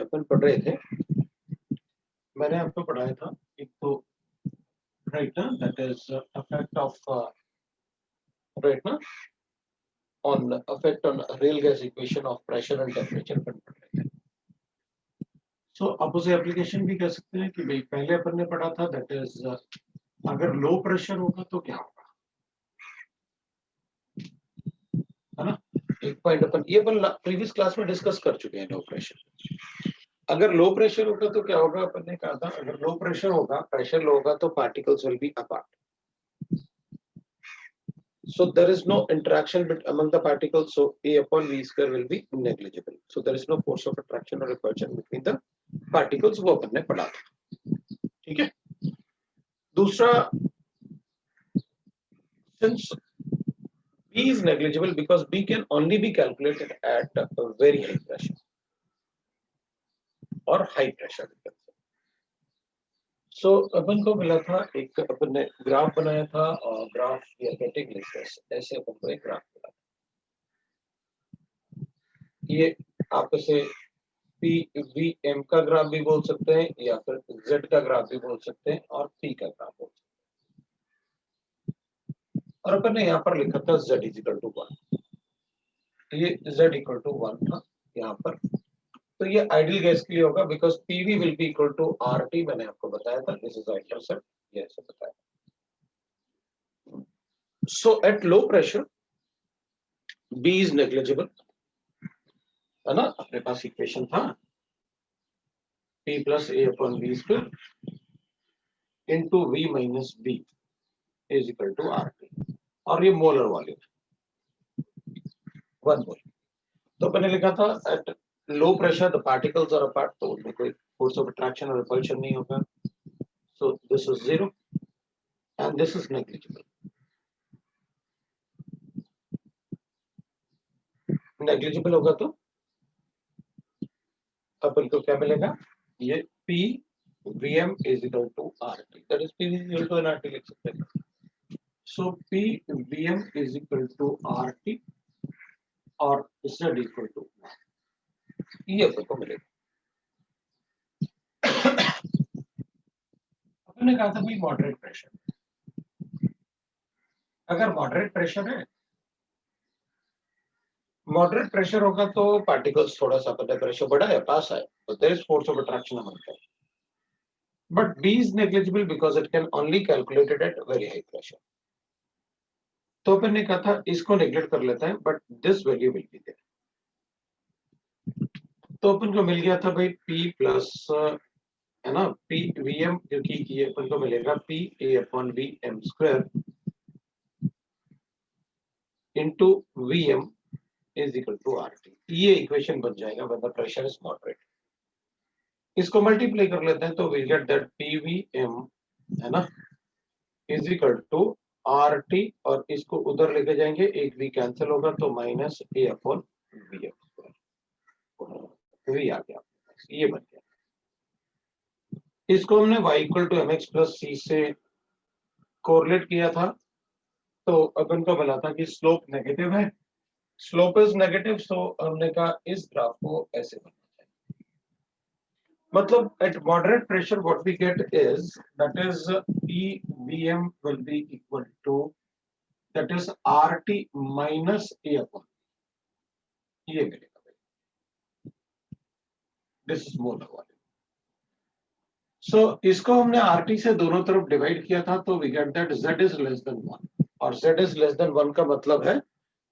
अपन पढ़ रहे थे, मैंने आपको पढ़ाया था एक तो राइट ना, that is effect of right ना on effect on real gas equation of pressure and temperature अपन पढ़ रहे थे। सो आप उसे एप्लीकेशन भी कह सकते हैं कि भाई पहले अपन ने पढ़ा था दैट इज अगर लो प्रेशर होगा तो क्या होगा, है ना। एक पॉइंट अपन ये अपन प्रीवियस क्लास में डिस्कस कर चुके हैं। लो प्रेशर, अगर लो प्रेशर होगा तो क्या होगा, अपन ने कहा था अगर लो प्रेशर होगा, प्रेशर लो होगा तो particles will B apart, so there is no interaction among the particles, so A upon V square will be negligible, so there is no force of attraction or repulsion between the particles, वो अपन ने पढ़ा था। ठीक है, दूसरा, since B is negligible because B can only be calculated at a very high pressure or high pressure, सो अपन को मिला था एक, अपन ने ग्राफ बनाया था और graph we are getting like this, ऐसे अपन को एक ग्राफ मिला। ये आप इसे पी वी एम का ग्राफ भी बोल सकते हैं या फिर जेड का ग्राफ भी बोल सकते हैं और पी का ग्राफ बोल सकते हैं, और अपन ने यहाँ पर लिखा था z इक्वल टू 1, ये z इक्वल टू 1 था यहाँ पर। तो ये आइडियल गैस के लिए होगा because PV will be equal to R T, मैंने आपको बताया था, दिस इज इंटरसेप्ट, ये ऐसे बताया। So at low pressure B is negligible, है ना, अपने पास इक्वेशन था P plus A upon V square into V minus B is equal to RT, और ये मोलर वॉल्यूम 1 मोल। तो मैंने लिखा था at low pressure the particles are apart, तो उनमें कोई फोर्स ऑफ अट्रैक्शन और रिपल्शन नहीं होगा, so this is 0 and this is negligible. Negligible होगा तो अपन को क्या मिलेगा, ये P Vm is equal to RT, that is P is equal to RT लिख सकते हैं। So P Vm is equal to RT और Z equal to 1, ये अपन को मिलेगा। अपन ने कहा था भाई मॉडरेट प्रेशर, अगर मॉडरेट प्रेशर है, मॉडरेट प्रेशर होगा तो पार्टिकल्स थोड़ा सा पता प्रेशर बढ़ा है पास है तो there is force of attraction among them, but B is negligible because it can only calculated at very high pressure। तो अपन ने कहा था इसको नेग्लेक्ट कर लेता है, but this value will be there. तो अपन को मिल गया था भाई P प्लस, है ना, P Vm, क्योंकि ये अपन को मिलेगा P A upon V m square into Vm is equal to RT, ये इक्वेशन बन जाएगा when the pressure is moderate. इसको मल्टीप्लाई कर लेते हैं तो वी गेट दैट PVm, है ना, इज इक्वल टू RT, और इसको उधर लेके जाएंगे, एक V कैंसिल होगा तो minus A upon Vm square, V आ गया, ये बन गया। इसको हमने y equal to mx plus c से कोरिलेट किया था, तो अपन को मिला था कि स्लोप नेगेटिव है, स्लोप इज नेगेटिव, सो हमने कहा इस ग्राफ को ऐसे बनना चाहिए, मतलब at moderate pressure what we get is that is PVm will be equal to that is RT minus A upon, ये मिलेगा भाई, दिस इज मोलर वॉल्यूम। सो इसको हमने RT से दोनों तरफ डिवाइड किया था तो we get that Z is less than 1, और Z इज लेस देन 1 का मतलब है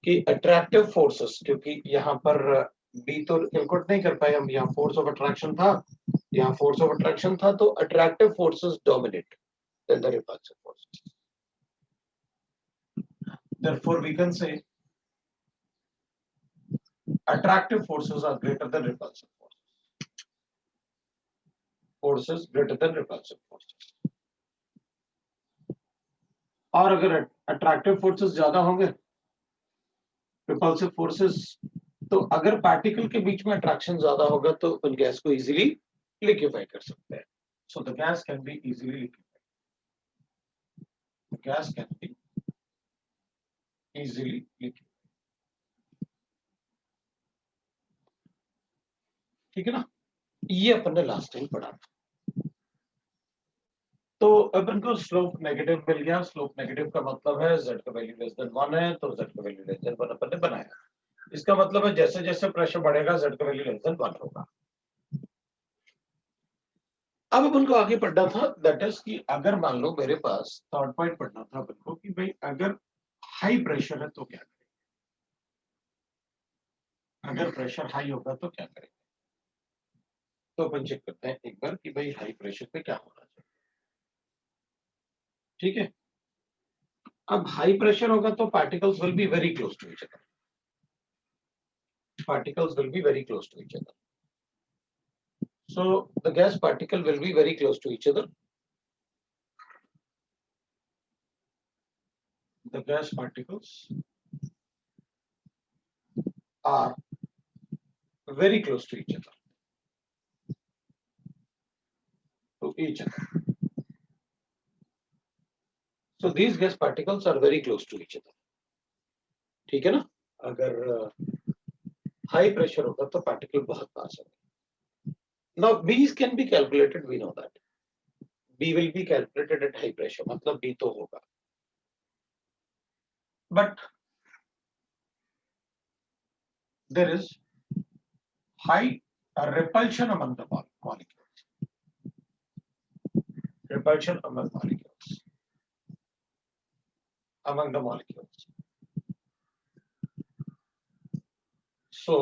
कि अट्रैक्टिव फोर्सेस, क्योंकि यहाँ पर B तो कैलकुलेट नहीं कर पाए हम, यहाँ फोर्स ऑफ अट्रैक्शन था, यहाँ फोर्स ऑफ अट्रैक्शन था, तो attractive forces dominate then the repulsive forces, therefore we can say attractive forces are greater than repulsive forces greater than repulsive forces। और अगर अट्रैक्टिव फोर्सेस ज्यादा होंगे रिपल्सिव फोर्सेस, तो अगर पार्टिकल के बीच में अट्रैक्शन ज्यादा होगा तो उन गैस को इजीली लिक्विफाई कर सकते हैं, so the gas can be easily liquefied, the gas can be easily liquefied, ठीक है ना। ये अपन ने लास्ट टाइम पढ़ा था। तो अपन को स्लोप नेगेटिव मिल गया। स्लोप नेगेटिव का मतलब है z का वैल्यू लेस देन 1 है, तो z का वैल्यू लेस देन 1 अपन ने बनाया। इसका मतलब है जैसे जैसे प्रेशर बढ़ेगा z का वैल्यू लेस देन 1 होगा। अब अपन को आगे पढ़ना था, दैट इज कि अगर मान लो मेरे पास थर्ड पॉइंट पढ़ना था अपन को कि भाई अगर हाई प्रेशर है तो क्या करें, अगर प्रेशर हाई होगा तो क्या करें। तो अपन चेक करते हैं एक बार कि भाई हाई प्रेशर पे क्या होना चाहिए। ठीक है, अब हाई प्रेशर होगा तो particles will be very close to each other, particles will be very close to each other. So the gas particle will be very close to each other. The gas particles are very close to each other. To each other. So these gas particles are very close to each other. ठीक है ना, अगर high pressure होगा तो particle बहुत पास होंगे। Now B's can be calculated, we know that. B will be calculated at high pressure, मतलब B तो होगा। But there is high repulsion among the molecules. Repulsion among molecules. Among the molecules. So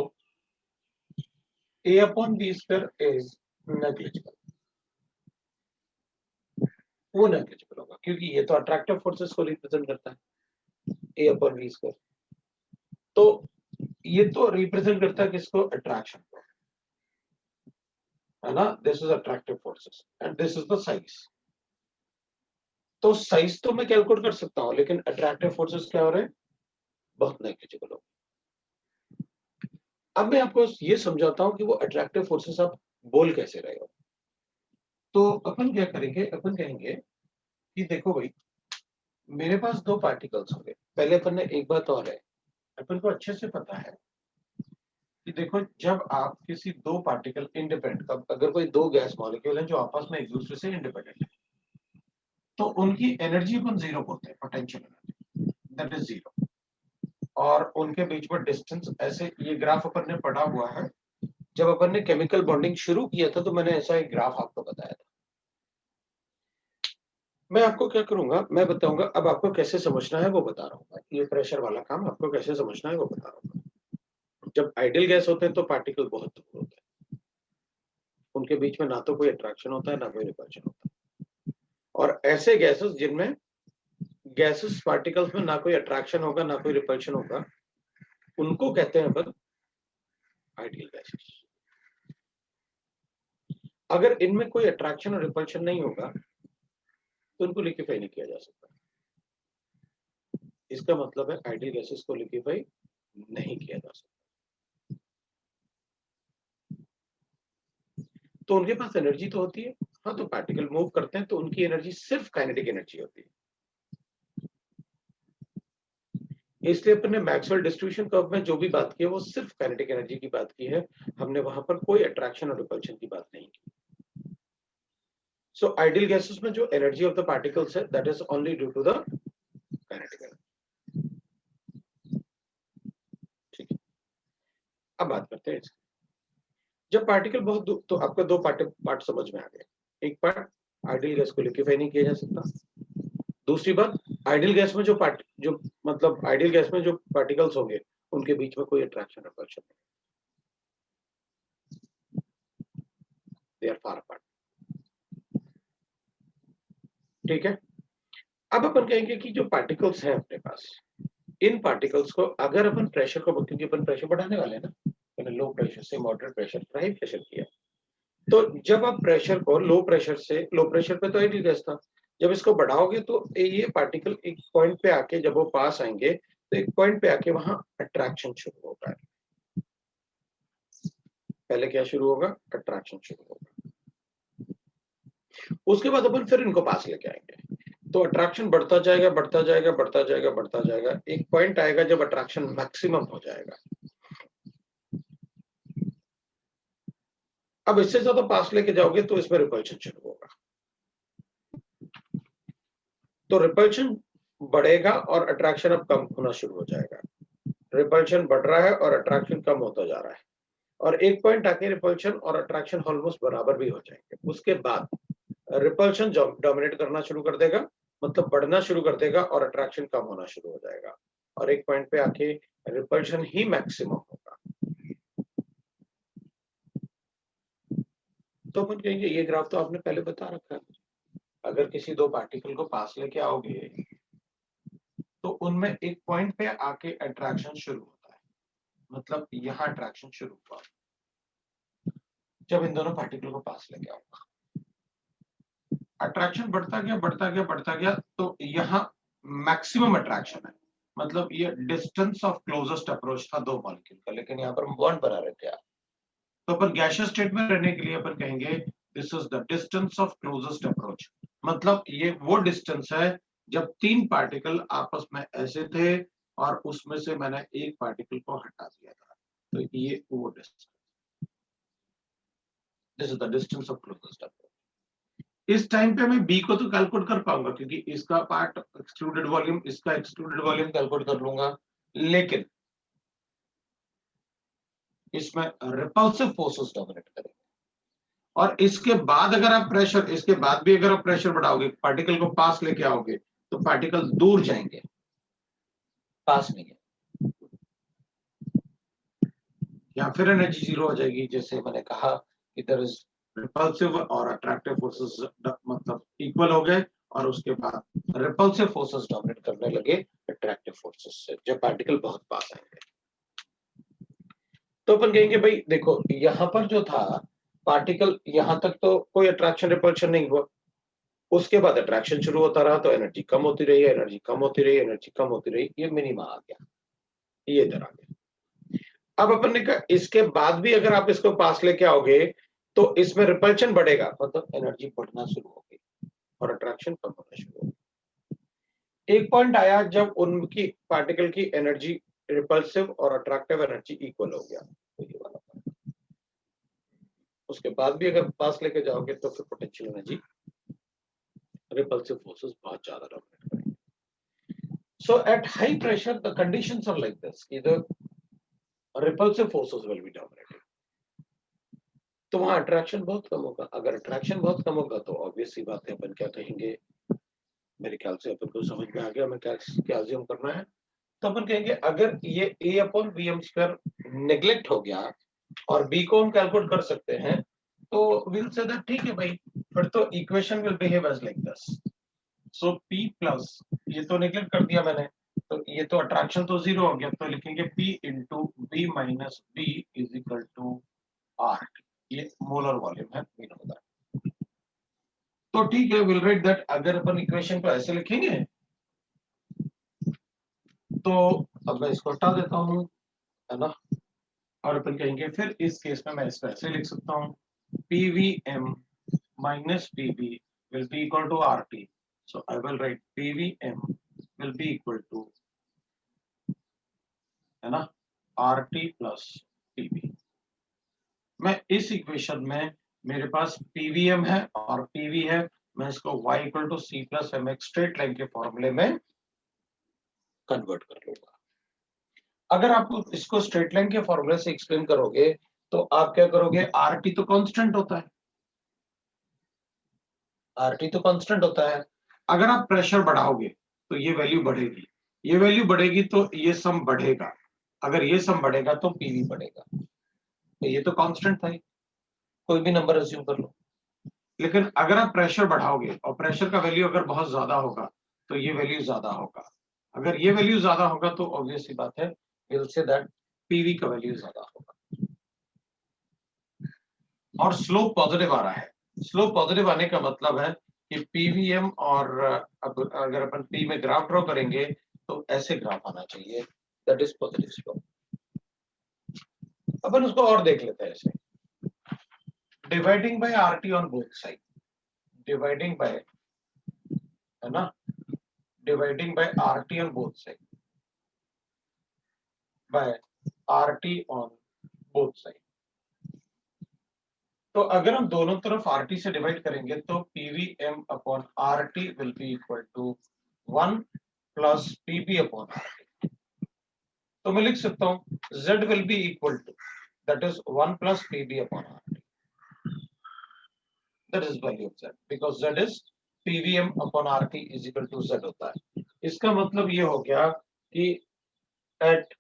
A upon B square is negligible. वो negligible होगा क्योंकि ये तो attractive forces को represent करता है A upon B square। तो ये तो रिप्रेजेंट करता है किसको, अट्रैक्शन को, है ना। This is attractive forces and this is the size. तो साइज तो मैं कैलकुलेट कर सकता हूँ, लेकिन अट्रैक्टिव फोर्सेस क्या हो रहे हैं, बहुत नेग्लिजिबल हो। अब मैं आपको ये समझाता हूँ कि वो अट्रैक्टिव फोर्सेस आप बोल कैसे रहे हो। तो अपन क्या करेंगे, अपन कहेंगे कि देखो भाई मेरे पास दो पार्टिकल्स होंगे। पहले अपन ने एक बात और है, अपन को अच्छे से पता है कि देखो जब आप किसी दो पार्टिकल इंडिपेंडेंट, अगर कोई दो गैस मॉलिक्यूल है जो आपस में एक दूसरे से इंडिपेंडेंट है, तो उनकी एनर्जी अपन जीरो बोलते हैं, potential energy that is zero. और उनके बीच में डिस्टेंस, ऐसे ये ग्राफ अपन ने पढ़ा हुआ है। जब अपन ने केमिकल बॉन्डिंग शुरू किया था तो मैंने ऐसा एक ग्राफ आपको बताया था। मैं आपको क्या करूंगा, मैं बताऊंगा, अब आपको कैसे समझना है वो बता रहा हूँ। ये प्रेशर वाला काम आपको कैसे समझना है वो बता रहा हूँ। जब आइडियल गैस होते हैं तो पार्टिकल बहुत दूर होते हैं, उनके बीच में ना तो कोई अट्रैक्शन होता है ना कोई रिपल्शन होता है। और ऐसे गैसेस जिनमें गैसेस पार्टिकल्स में ना कोई अट्रैक्शन होगा ना कोई रिपल्शन होगा, उनको कहते हैं अपन आइडियल गैसेस। अगर इनमें कोई अट्रैक्शन और रिपल्शन नहीं होगा तो उनको लिक्विफाई नहीं किया जा सकता। इसका मतलब है आइडियल गैसेस को लिक्विफाई नहीं किया जा सकता। तो उनके पास एनर्जी तो होती है, हाँ, तो पार्टिकल मूव करते हैं तो उनकी एनर्जी सिर्फ काइनेटिक एनर्जी होती है। इसलिए अपने मैक्सवेल डिस्ट्रीब्यूशन कर्व में जो भी बात की है वो सिर्फ काइनेटिक एनर्जी की बात की है, हमने वहां पर कोई अट्रैक्शन और रिपल्शन की बात नहीं की। सो आइडियल गैसेस में जो एनर्जी ऑफ द पार्टिकल्स है that is only due to the kinetic energy. ठीक है, अब बात करते हैं इसकी। जब पार्टिकल बहुत तो आपको दो पार्ट समझ में आ गए। एक पार्ट, आइडियल गैस को लिक्विफाई नहीं किया जा सकता। दूसरी बात, आइडियल गैस में जो मतलब आइडियल गैस में जो पार्टिकल्स होंगे उनके बीच में कोई अट्रैक्शन रिपल्शन नहीं, दे आर फार अपार्ट। ठीक है, अब अपन कहेंगे कि जो पार्टिकल्स हैं अपने पास, इन पार्टिकल्स को अगर अपन प्रेशर को, क्योंकि अपन प्रेशर बढ़ाने वाले हैं ना, मैंने लो प्रेशर से मॉडरेट प्रेशर पर हाई प्रेशर किया, तो जब आप प्रेशर को लो प्रेशर पे तो आइडियल गैस था, जब इसको बढ़ाओगे तो ये पार्टिकल एक पॉइंट पे आके, जब वो पास आएंगे तो एक पॉइंट पे आके वहां अट्रैक्शन शुरू होगा। पहले क्या शुरू होगा, अट्रैक्शन शुरू होगा। उसके बाद अपन फिर इनको पास लेके आएंगे, तो अट्रैक्शन बढ़ता जाएगा बढ़ता जाएगा बढ़ता जाएगा बढ़ता जाएगा, एक पॉइंट आएगा जब अट्रैक्शन मैक्सिमम हो जाएगा। अब इससे ज्यादा पास लेके जाओगे तो इसमें रिपल्शन शुरू होगा, तो रिपल्शन बढ़ेगा और अट्रैक्शन अब कम होना शुरू हो जाएगा। रिपल्शन बढ़ रहा है और अट्रैक्शन कम होता जा रहा है, और एक पॉइंट आके रिपल्शन और अट्रैक्शन ऑलमोस्ट बराबर भी हो जाएंगे। उसके बाद रिपल्शन डोमिनेट करना शुरू कर देगा, मतलब बढ़ना शुरू कर देगा, और अट्रैक्शन कम होना शुरू हो जाएगा, और एक पॉइंट पे आके रिपल्शन ही मैक्सिमम होगा। तो अपन कहेंगे ये ग्राफ तो आपने पहले बता रखा है, अगर किसी दो पार्टिकल को पास लेके आओगे तो उनमें एक पॉइंट पे आके अट्रैक्शन शुरू होता है, मतलब यहां अट्रैक्शन शुरू हुआ जब इन दोनों पार्टिकल को पास लेके आऊंगा, अट्रैक्शन बढ़ता गया बढ़ता गया बढ़ता गया, तो यहाँ मैक्सिमम अट्रैक्शन है, मतलब ये डिस्टेंस ऑफ क्लोजेस्ट अप्रोच था दो मॉलिक्यूल का, लेकिन यहाँ पर हम बॉन्ड बना रहे थे। तो अपन गैसियस स्टेट में रहने के लिए अपन कहेंगे this is the distance of closest approach, मतलब ये वो डिस्टेंस है जब तीन पार्टिकल आपस में ऐसे थे और उसमें से मैंने एक पार्टिकल को हटा दिया था, तो ये वो distance, this is the distance of closest approach. इस टाइम पे मैं बी को तो कैलकुलेट कर पाऊंगा क्योंकि इसका पार्ट एक्सक्लूडेड वॉल्यूम, इसका एक्सक्लूडेड वॉल्यूम कैलकुलेट कर लूंगा, लेकिन इसमें रिपल्सिव फोर्सेस डोमिनेट करेंगे। और इसके बाद अगर आप प्रेशर, इसके बाद भी अगर आप प्रेशर बढ़ाओगे, पार्टिकल को पास लेके आओगे, तो पार्टिकल दूर जाएंगे, पास नहीं है, या फिर एनर्जी जीरो हो जाएगी। जैसे मैंने कहा इधर इज रिपल्सिव और अट्रैक्टिव फोर्सेस मतलब इक्वल हो गए, और उसके बाद रिपल्सिव फोर्सेस डोमिनेट करने लगे अट्रैक्टिव फोर्सेस से, जब पार्टिकल बहुत पास आएंगे। तो अपन कहेंगे भाई देखो यहां पर जो था पार्टिकल, यहां तक तो कोई अट्रैक्शन रिपल्शन नहीं हुआ, उसके बाद अट्रैक्शन शुरू होता रहा, तो एनर्जी कम होती रही, एनर्जी कम होती रही, एनर्जी कम होती रही, ये मिनिमा आ गया, ये इधर आ गया। अब अपन ने कहा इसके बाद भी अगर आप इसको पास लेके आओगे तो इसमें रिपल्शन बढ़ेगा, मतलब एनर्जी बढ़ना शुरू होगी और अट्रैक्शन कम होना शुरू होगी। एक पॉइंट आया जब उनकी पार्टिकल की एनर्जी, रिपल्सिव और अट्रैक्टिव एनर्जी इक्वल हो गया, तो ये वाला point। उसके बाद भी अगर पास लेके जाओगे तो फिर पोटेंशियल एनर्जी, रिपल्सिव फोर्सेस बहुत ज्यादा डोमिनेट करेंगे। So at high pressure the conditions are like this, either repulsive forces will be dominating, तो वहां अट्रैक्शन बहुत कम होगा। अगर अट्रैक्शन बहुत कम होगा तो ऑब्वियस सी बात है, अपन क्या कहेंगे, मेरे ख्याल से अपन को समझ में आ गया मैं क्या क्या अज्यूम करना है। तो अपन कहेंगे अगर ये a upon B M square neglect हो गया और b को हम कैलकुलेट कर सकते हैं, तो विल से दैट ठीक है भाई, फिर तो equation will behave as like this. So p plus, ये तो नेग्लेक्ट कर दिया मैंने, तो ये तो अट्रैक्शन तो जीरो हो गया, तो लिखेंगे p into B minus B is equal to R, ये मोलर वॉल्यूम है, वी नो दैट। तो ठीक है, विल राइट दैट। अगर अपन इक्वेशन को ऐसे लिखेंगे तो अब मैं इसको हटा देता हूं, है ना, और अपन कहेंगे फिर इस केस में मैं इसको ऐसे लिख सकता हूं, pvm minus pb will be equal to rt, so I will write pvm will be equal to, है ना, rt plus pv। मैं इस इक्वेशन में मेरे पास pvm है और pv है, मैं इसको y equal to c plus M X straight line के फॉर्मूले में कन्वर्ट कर लूंगा। अगर आप इसको स्ट्रेट लाइन के फॉर्मूले से एक्सप्लेन करोगे तो आप क्या करोगे, आरटी तो कांस्टेंट होता है, आरटी तो कांस्टेंट होता है, अगर आप प्रेशर बढ़ाओगे तो ये वैल्यू बढ़ेगी, ये वैल्यू बढ़ेगी तो ये सम बढ़ेगा, अगर ये सम बढ़ेगा तो पीवी बढ़ेगा, तो ये तो कांस्टेंट था ही, कोई भी नंबर अज्यूम कर लो। लेकिन अगर आप प्रेशर बढ़ाओगे और प्रेशर का वैल्यू अगर बहुत ज्यादा होगा तो ये वैल्यू ज्यादा होगा, अगर ये वैल्यू ज्यादा होगा तो ऑब्वियस सी बात है विल से दैट पीवी का वैल्यू ज्यादा होगा। और स्लोप पॉजिटिव आ रहा है, स्लोप पॉजिटिव आने का मतलब है कि पीवीएम, और अब अगर अपन पी में ग्राफ ड्रॉ करेंगे तो ऐसे ग्राफ आना चाहिए, दैट इज पॉजिटिव स्लोप। अपन उसको और देख लेते हैं ऐसे, dividing by RT on both side, dividing by, है ना, dividing by RT on both side, by RT on both side, तो अगर हम दोनों तरफ RT से डिवाइड करेंगे तो PVM upon RT will be equal to 1 plus PB upon RT। तो मैं लिख सकता हूं Z will be equal to that is 1 plus PB upon RT, that is value of Z because Z is PVM upon RT is equal to Z होता है। इसका मतलब ये हो गया कि at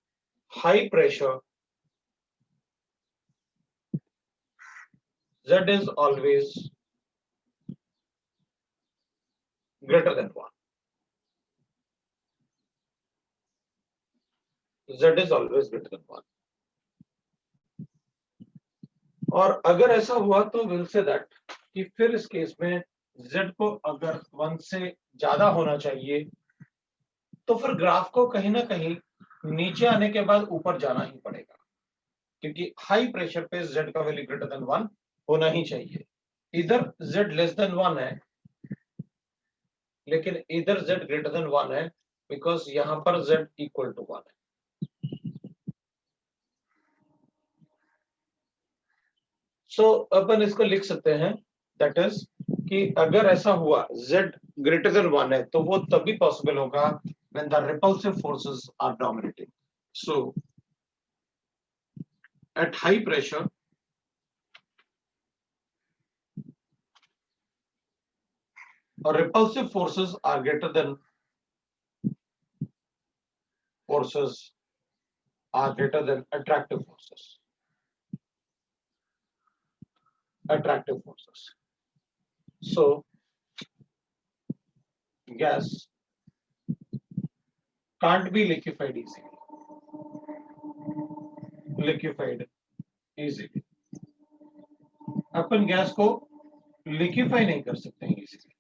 high pressure Z is always greater than 1. Z is always greater than 1. और अगर ऐसा हुआ तो विल से दैट कि फिर इस केस में Z को अगर 1 से ज्यादा होना चाहिए तो फिर ग्राफ को कहीं ना कहीं नीचे आने के बाद ऊपर जाना ही पड़ेगा, क्योंकि हाई प्रेशर पे Z का वैल्यू ग्रेटर देन 1 होना ही चाहिए। इधर Z लेस देन 1 है लेकिन इधर Z ग्रेटर देन 1 है बिकॉज यहां पर Z इक्वल टू 1 है। सो अपन इसको लिख सकते हैं दैट इज कि अगर ऐसा हुआ Z ग्रेटर देन 1 है तो वो तभी पॉसिबल होगा when the repulsive forces are dominating. So at high pressure repulsive forces are greater than attractive forces. So gas can't be liquefied easily. Upon gas को लिक्विफाई नहीं कर सकते हैं इजीली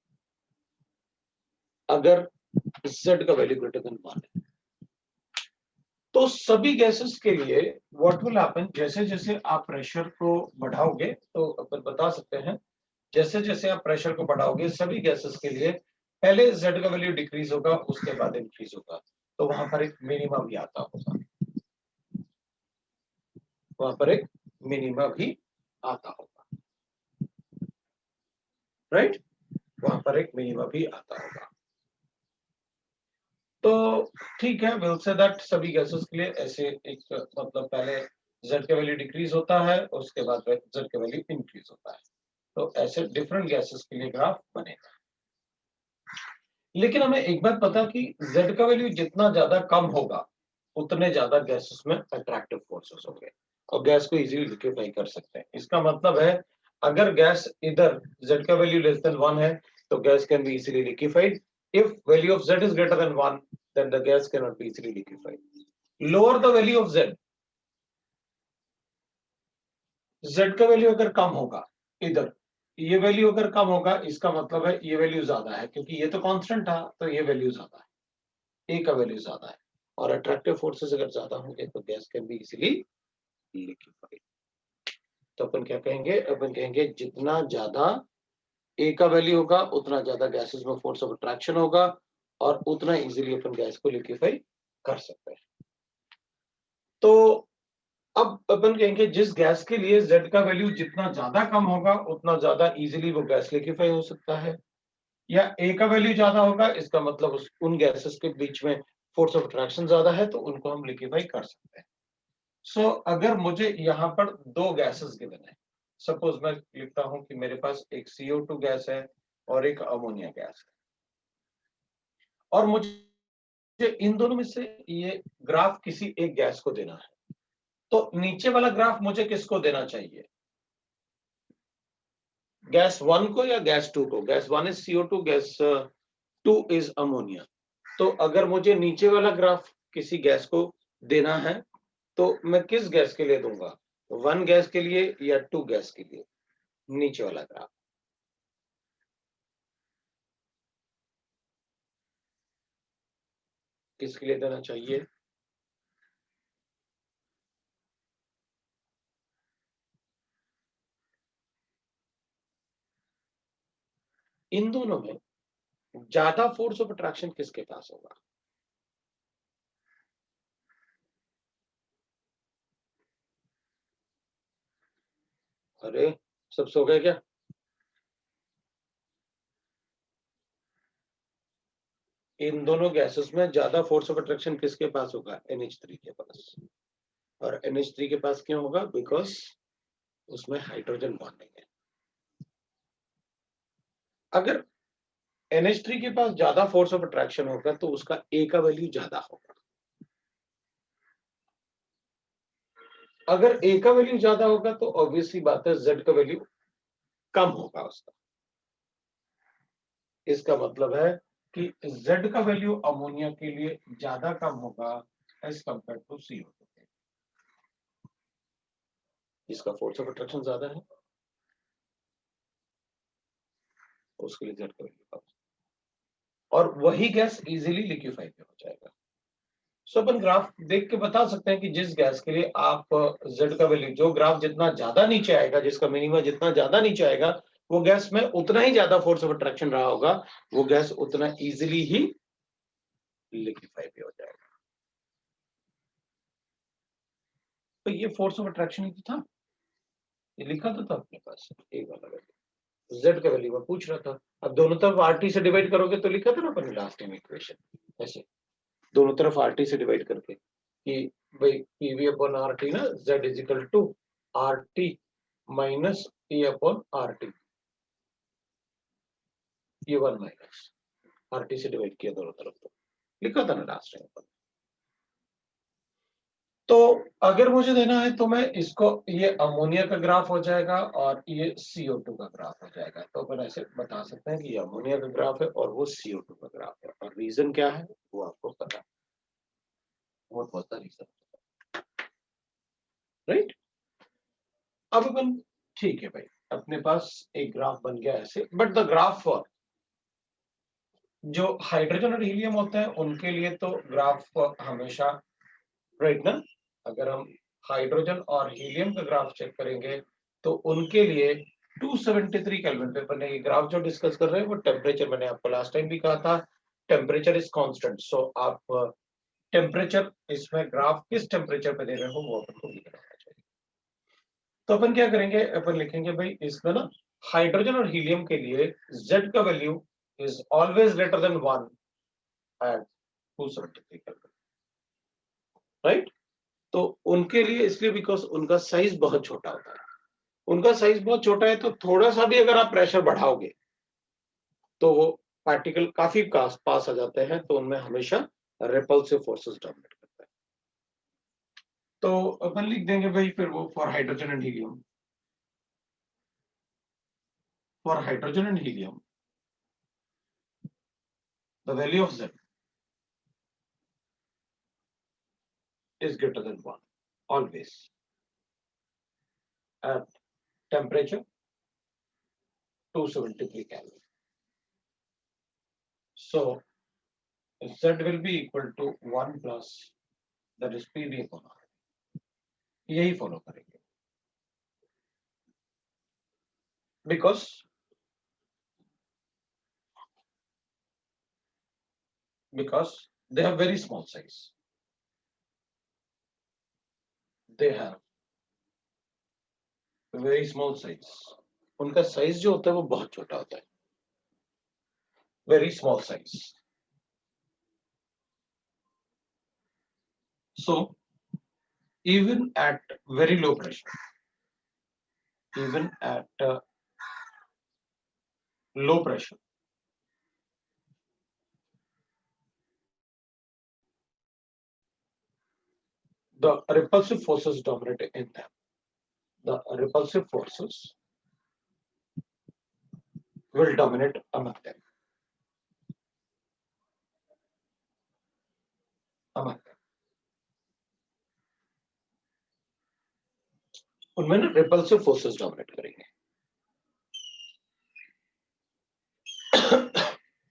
अगर Z का वैल्यू ग्रेटर देन 1 है। तो सभी गैसेस के लिए व्हाट विल हैपन, जैसे जैसे आप प्रेशर को बढ़ाओगे तो अपन बता सकते हैं जैसे जैसे आप प्रेशर को बढ़ाओगे सभी गैसेस के लिए पहले Z का वैल्यू डिक्रीज होगा उसके बाद इंक्रीज होगा, तो वहां पर एक मिनिमा भी आता होगा, राइट, वहां पर एक मिनिमा भी आता होगा। तो ठीक है, विल से दैट सभी गैसेस के लिए ऐसे एक मतलब पहले Z का वैल्यू डिक्रीज होता है उसके बाद Z का वैल्यू इंक्रीज होता है, तो ऐसे डिफरेंट गैसेस के लिए ग्राफ बनेगा। लेकिन हमें एक बात पता कि Z का वैल्यू जितना ज्यादा कम होगा उतने ज्यादा गैसेस में अट्रैक्टिव फोर्सेस होंगे और गैस को इजीली लिक्विफाई कर सकते हैं। इसका मतलब है अगर गैस इधर Z का वैल्यू लेस देन 1 है तो gas can be easily liquefied. If value of Z is greater than 1 then the gas cannot be easily liquefied. Lower the value of Z, Z का वैल्यू अगर कम होगा इधर, ये value अगर कम होगा इसका मतलब है ये वैल्यू ज्यादा है क्योंकि ये तो कांस्टेंट था तो ये वैल्यू ज्यादा है, ए का वैल्यू ज्यादा है और अट्रैक्टिव फोर्सेस अगर ज्यादा होंगे तो gas can be easily liquefied. तो अपन क्या कहेंगे, अपन कहेंगे जितना ज्यादा ए का वैल्यू होगा उतना ज्यादा गैसेस में फोर्स ऑफ अट्रैक्शन होगा और उतना इजीली अपन गैस को लिक्विफाई कर सकते हैं। तो अब अपन कहेंगे जिस गैस के लिए Z का वैल्यू जितना ज्यादा कम होगा उतना ज्यादा इजीली वो गैस लिक्विफाई हो सकता है, या A का वैल्यू ज्यादा होगा इसका मतलब उन गैसेस के बीच में फोर्स ऑफ अट्रैक्शन ज्यादा है तो उनको हम लिक्विफाई कर सकते हैं। सो अगर मुझे यहाँ पर दो गैसेस गिवन है, सपोज मैं लिखता हूं कि मेरे पास एक CO2 गैस है और एक अमोनिया गैस है और मुझे इन दोनों में से ये ग्राफ किसी एक गैस को देना है, तो नीचे वाला ग्राफ मुझे किसको देना चाहिए, गैस 1 को या गैस 2 को? Gas 1 is CO2, gas 2 is ammonia. तो अगर मुझे नीचे वाला ग्राफ किसी गैस को देना है तो मैं किस गैस के लिए दूंगा, 1 गैस के लिए या 2 गैस के लिए? नीचे वाला ग्राफ किसके लिए देना चाहिए? इन दोनों में ज्यादा फोर्स ऑफ अट्रैक्शन किसके पास होगा? अरे सब सो गए क्या? इन दोनों गैसेस में ज्यादा फोर्स ऑफ अट्रैक्शन किसके पास होगा? NH3 के पास। और NH3 के पास क्यों होगा? बिकॉज उसमें हाइड्रोजन बॉन्डिंग है। अगर NH3 के पास ज्यादा फोर्स ऑफ अट्रैक्शन होगा तो उसका A का वैल्यू ज्यादा होगा। अगर A का वैल्यू ज्यादा होगा तो ऑब्वियसली बात है Z का वैल्यू कम होगा उसका। इसका मतलब है कि Z का वैल्यू अमोनिया के लिए ज्यादा कम होगा एज कंपेयर टू CO2 के। इसका फोर्स ऑफ अट्रैक्शन ज्यादा है, उसके लिए Z का वैल्यू कम, और वही गैस इजीली लिक्विफाई हो जाएगा। सो अपन ग्राफ देख के बता सकते हैं कि जिस गैस के लिए आप Z का वैल्यू, जो ग्राफ जितना ज्यादा नीचे आएगा, जिसका मिनिमम जितना ज्यादा नीचे आएगा, वो गैस में उतना ही ज्यादा फोर्स ऑफ अट्रैक्शन रहा होगा, वो गैस उतना इजीली ही लिक्विफाई भी हो जाएगा। तो ये फोर्स ऑफ अट्रैक्शन ही तो था, ये लिखा तो था अपने पास एक वाला वैल्यू, Z का वैल्यू मैं पूछ रहा था। अब दोनों तरफ RT से डिवाइड करोगे तो लिखा था ना अपन लास्ट टाइम इक्वेशन, ऐसे दोनों तरफ RT से डिवाइड करके कि भाई PV अपॉन RT ना, Z is equal to RT minus E upon RT, ये 1 माइनस RT से डिवाइड किया दोनों तरफ, तो लिखा था ना लास्ट टाइम अपन। तो अगर मुझे देना है तो मैं इसको, ये अमोनिया का ग्राफ हो जाएगा और ये CO2 का ग्राफ हो जाएगा। तो अपन ऐसे बता सकते हैं कि ये अमोनिया का ग्राफ है और वो CO2 का ग्राफ है, और रीजन क्या है वो आपको पता है, बहुत बहुत रीजन, राइट। अब अपन, ठीक है भाई, अपने पास एक ग्राफ बन गया ऐसे, बट द ग्राफ फॉर जो हाइड्रोजन और हीलियम होते हैं उनके लिए तो ग्राफ हमेशा, राइट ना, अगर हम हाइड्रोजन और हीलियम का ग्राफ चेक करेंगे तो उनके लिए 273 केल्विन पे अपन ये ग्राफ जो डिस्कस कर रहे हैं वो टेम्परेचर, मैंने आपको लास्ट टाइम भी कहा था टेम्परेचर इज कांस्टेंट, सो आप टेम्परेचर, इसमें ग्राफ किस टेम्परेचर पे दे रहे हो वो अपन को लिखना चाहिए। तो अपन क्या करेंगे, अपन लिखेंगे भाई इसमें ना हाइड्रोजन और हीलियम के लिए Z का value is always greater than 1 at 273 Kelvin, right. तो उनके लिए इसलिए बिकॉज उनका साइज बहुत छोटा होता है, उनका साइज बहुत छोटा है, तो थोड़ा सा भी अगर आप प्रेशर बढ़ाओगे तो वो पार्टिकल काफी पास आ जाते हैं, तो उनमें हमेशा रिपल्सिव फोर्सेस डोमिनेट करता है। तो अपन लिख देंगे भाई फिर वो for hydrogen and helium, for hydrogen and helium the value of Z is greater than 1 always at temperature 273 Kelvin. So Z will be equal to 1 plus, that is PV upon R. यही follow करेंगे because they have very small size, they have very small size, उनका size जो होता है वो बहुत छोटा होता है, very small size. So even at very low pressure, even at low pressure, the repulsive forces dominate in them. The repulsive forces will dominate among them. उनमें ना रिपल्सिव फोर्सेस डोमिनेट करेंगे,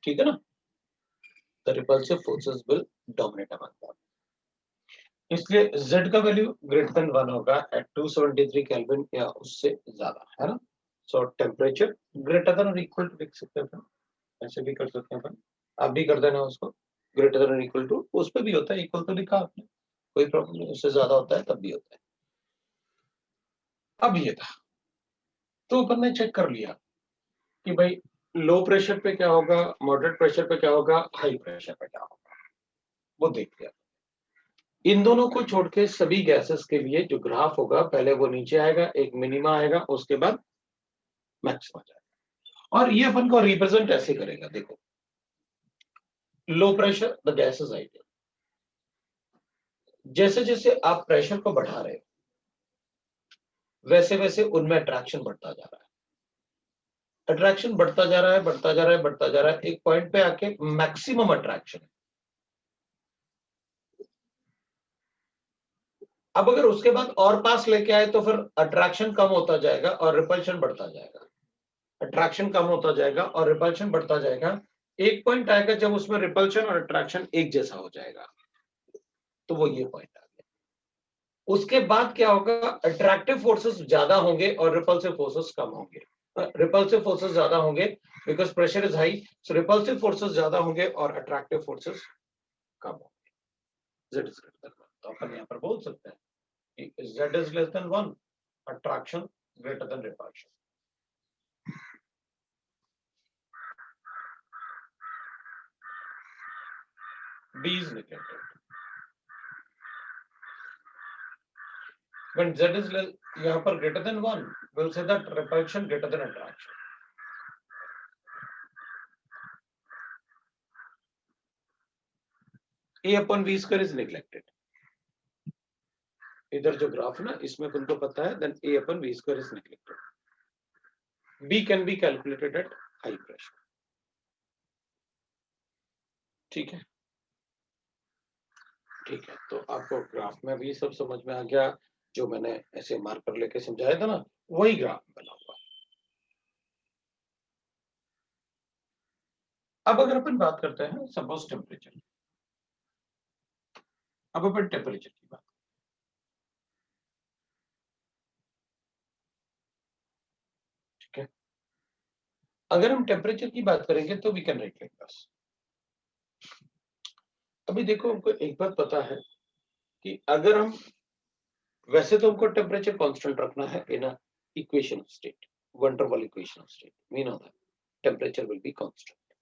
ठीक है ना, the repulsive forces will dominate among them. इसलिए Z का value greater than 1 होगा eight 273 kelvin या उससे ज्यादा, है ना। सो टेम्परेचर ग्रेटर देन और इक्वल टू लिख सकते हैं, ऐसे भी कर सकते हैं, आप भी कर देना उसको, ग्रेटर देन और इक्वल टू, उस पे भी होता है, इक्वल तो लिखा आपने, कोई प्रॉब्लम नहीं, उससे ज्यादा होता है तब भी होता है। अब ये था, तो अपन ने चेक कर लिया कि भाई लो प्रेशर पे क्या होगा, मॉडरेट प्रेशर पे क्या होगा, हाई प्रेशर पे क्या होगा, वो देख लिया। इन दोनों को छोड़ के सभी गैसेस के लिए जो ग्राफ होगा पहले वो नीचे आएगा, एक मिनिमा आएगा, उसके बाद मैक्सिमा जाएगा। और ये अपन को रिप्रेजेंट ऐसे करेगा, देखो लो pressure the gas is ideal, जैसे जैसे आप प्रेशर को बढ़ा रहे हो वैसे वैसे उनमें अट्रैक्शन बढ़ता जा रहा है, अट्रैक्शन बढ़ता जा रहा है, बढ़ता जा रहा है, बढ़ता जा रहा है, एक पॉइंट पे आके मैक्सिमम अट्रैक्शन है। अब अगर उसके बाद और पास लेके आए तो फिर अट्रैक्शन कम होता जाएगा और रिपल्शन बढ़ता जाएगा, अट्रैक्शन कम होता जाएगा और रिपल्शन बढ़ता जाएगा। एक पॉइंट आएगा जब उसमें रिपल्शन और अट्रैक्शन एक जैसा हो जाएगा, तो वो ये पॉइंट आ गया। उसके बाद क्या होगा, अट्रैक्टिव फोर्सेस ज्यादा होंगे और रिपल्सिव फोर्सेस कम होंगे। रिपल्सिव फोर्सेस ज्यादा होंगे because pressure is high, so repulsive forces ज्यादा होंगे और अट्रैक्टिव फोर्सेस कम होंगे। Z is greater than 1, तो अपन यहाँ पर बोल सकते हैं कि Z is less than 1, attraction greater than repulsion. B is neglected. When Z is less, यहाँ पर greater than 1, we'll say that repulsion greater than attraction. A upon V square is neglected. इधर जो ग्राफ है ना, इसमें तुमको पता है, then A upon V square is neglected. B can be calculated at high pressure. ठीक है, ठीक है, तो आपको ग्राफ में भी सब समझ में आ गया, जो मैंने ऐसे मार्कर लेके समझाया था ना, वही ग्राफ बना हुआ। अब अगर अपन बात करते हैं सपोज टेम्परेचर, अब अपन टेम्परेचर की बात, ठीक है, अगर हम टेम्परेचर की बात करेंगे तो we can write like this. अभी देखो, हमको एक बात पता है कि अगर हम, वैसे तो हमको टेम्परेचर कांस्टेंट रखना है in a equation of state, van der Waals equation of state, we know that temperature will be constant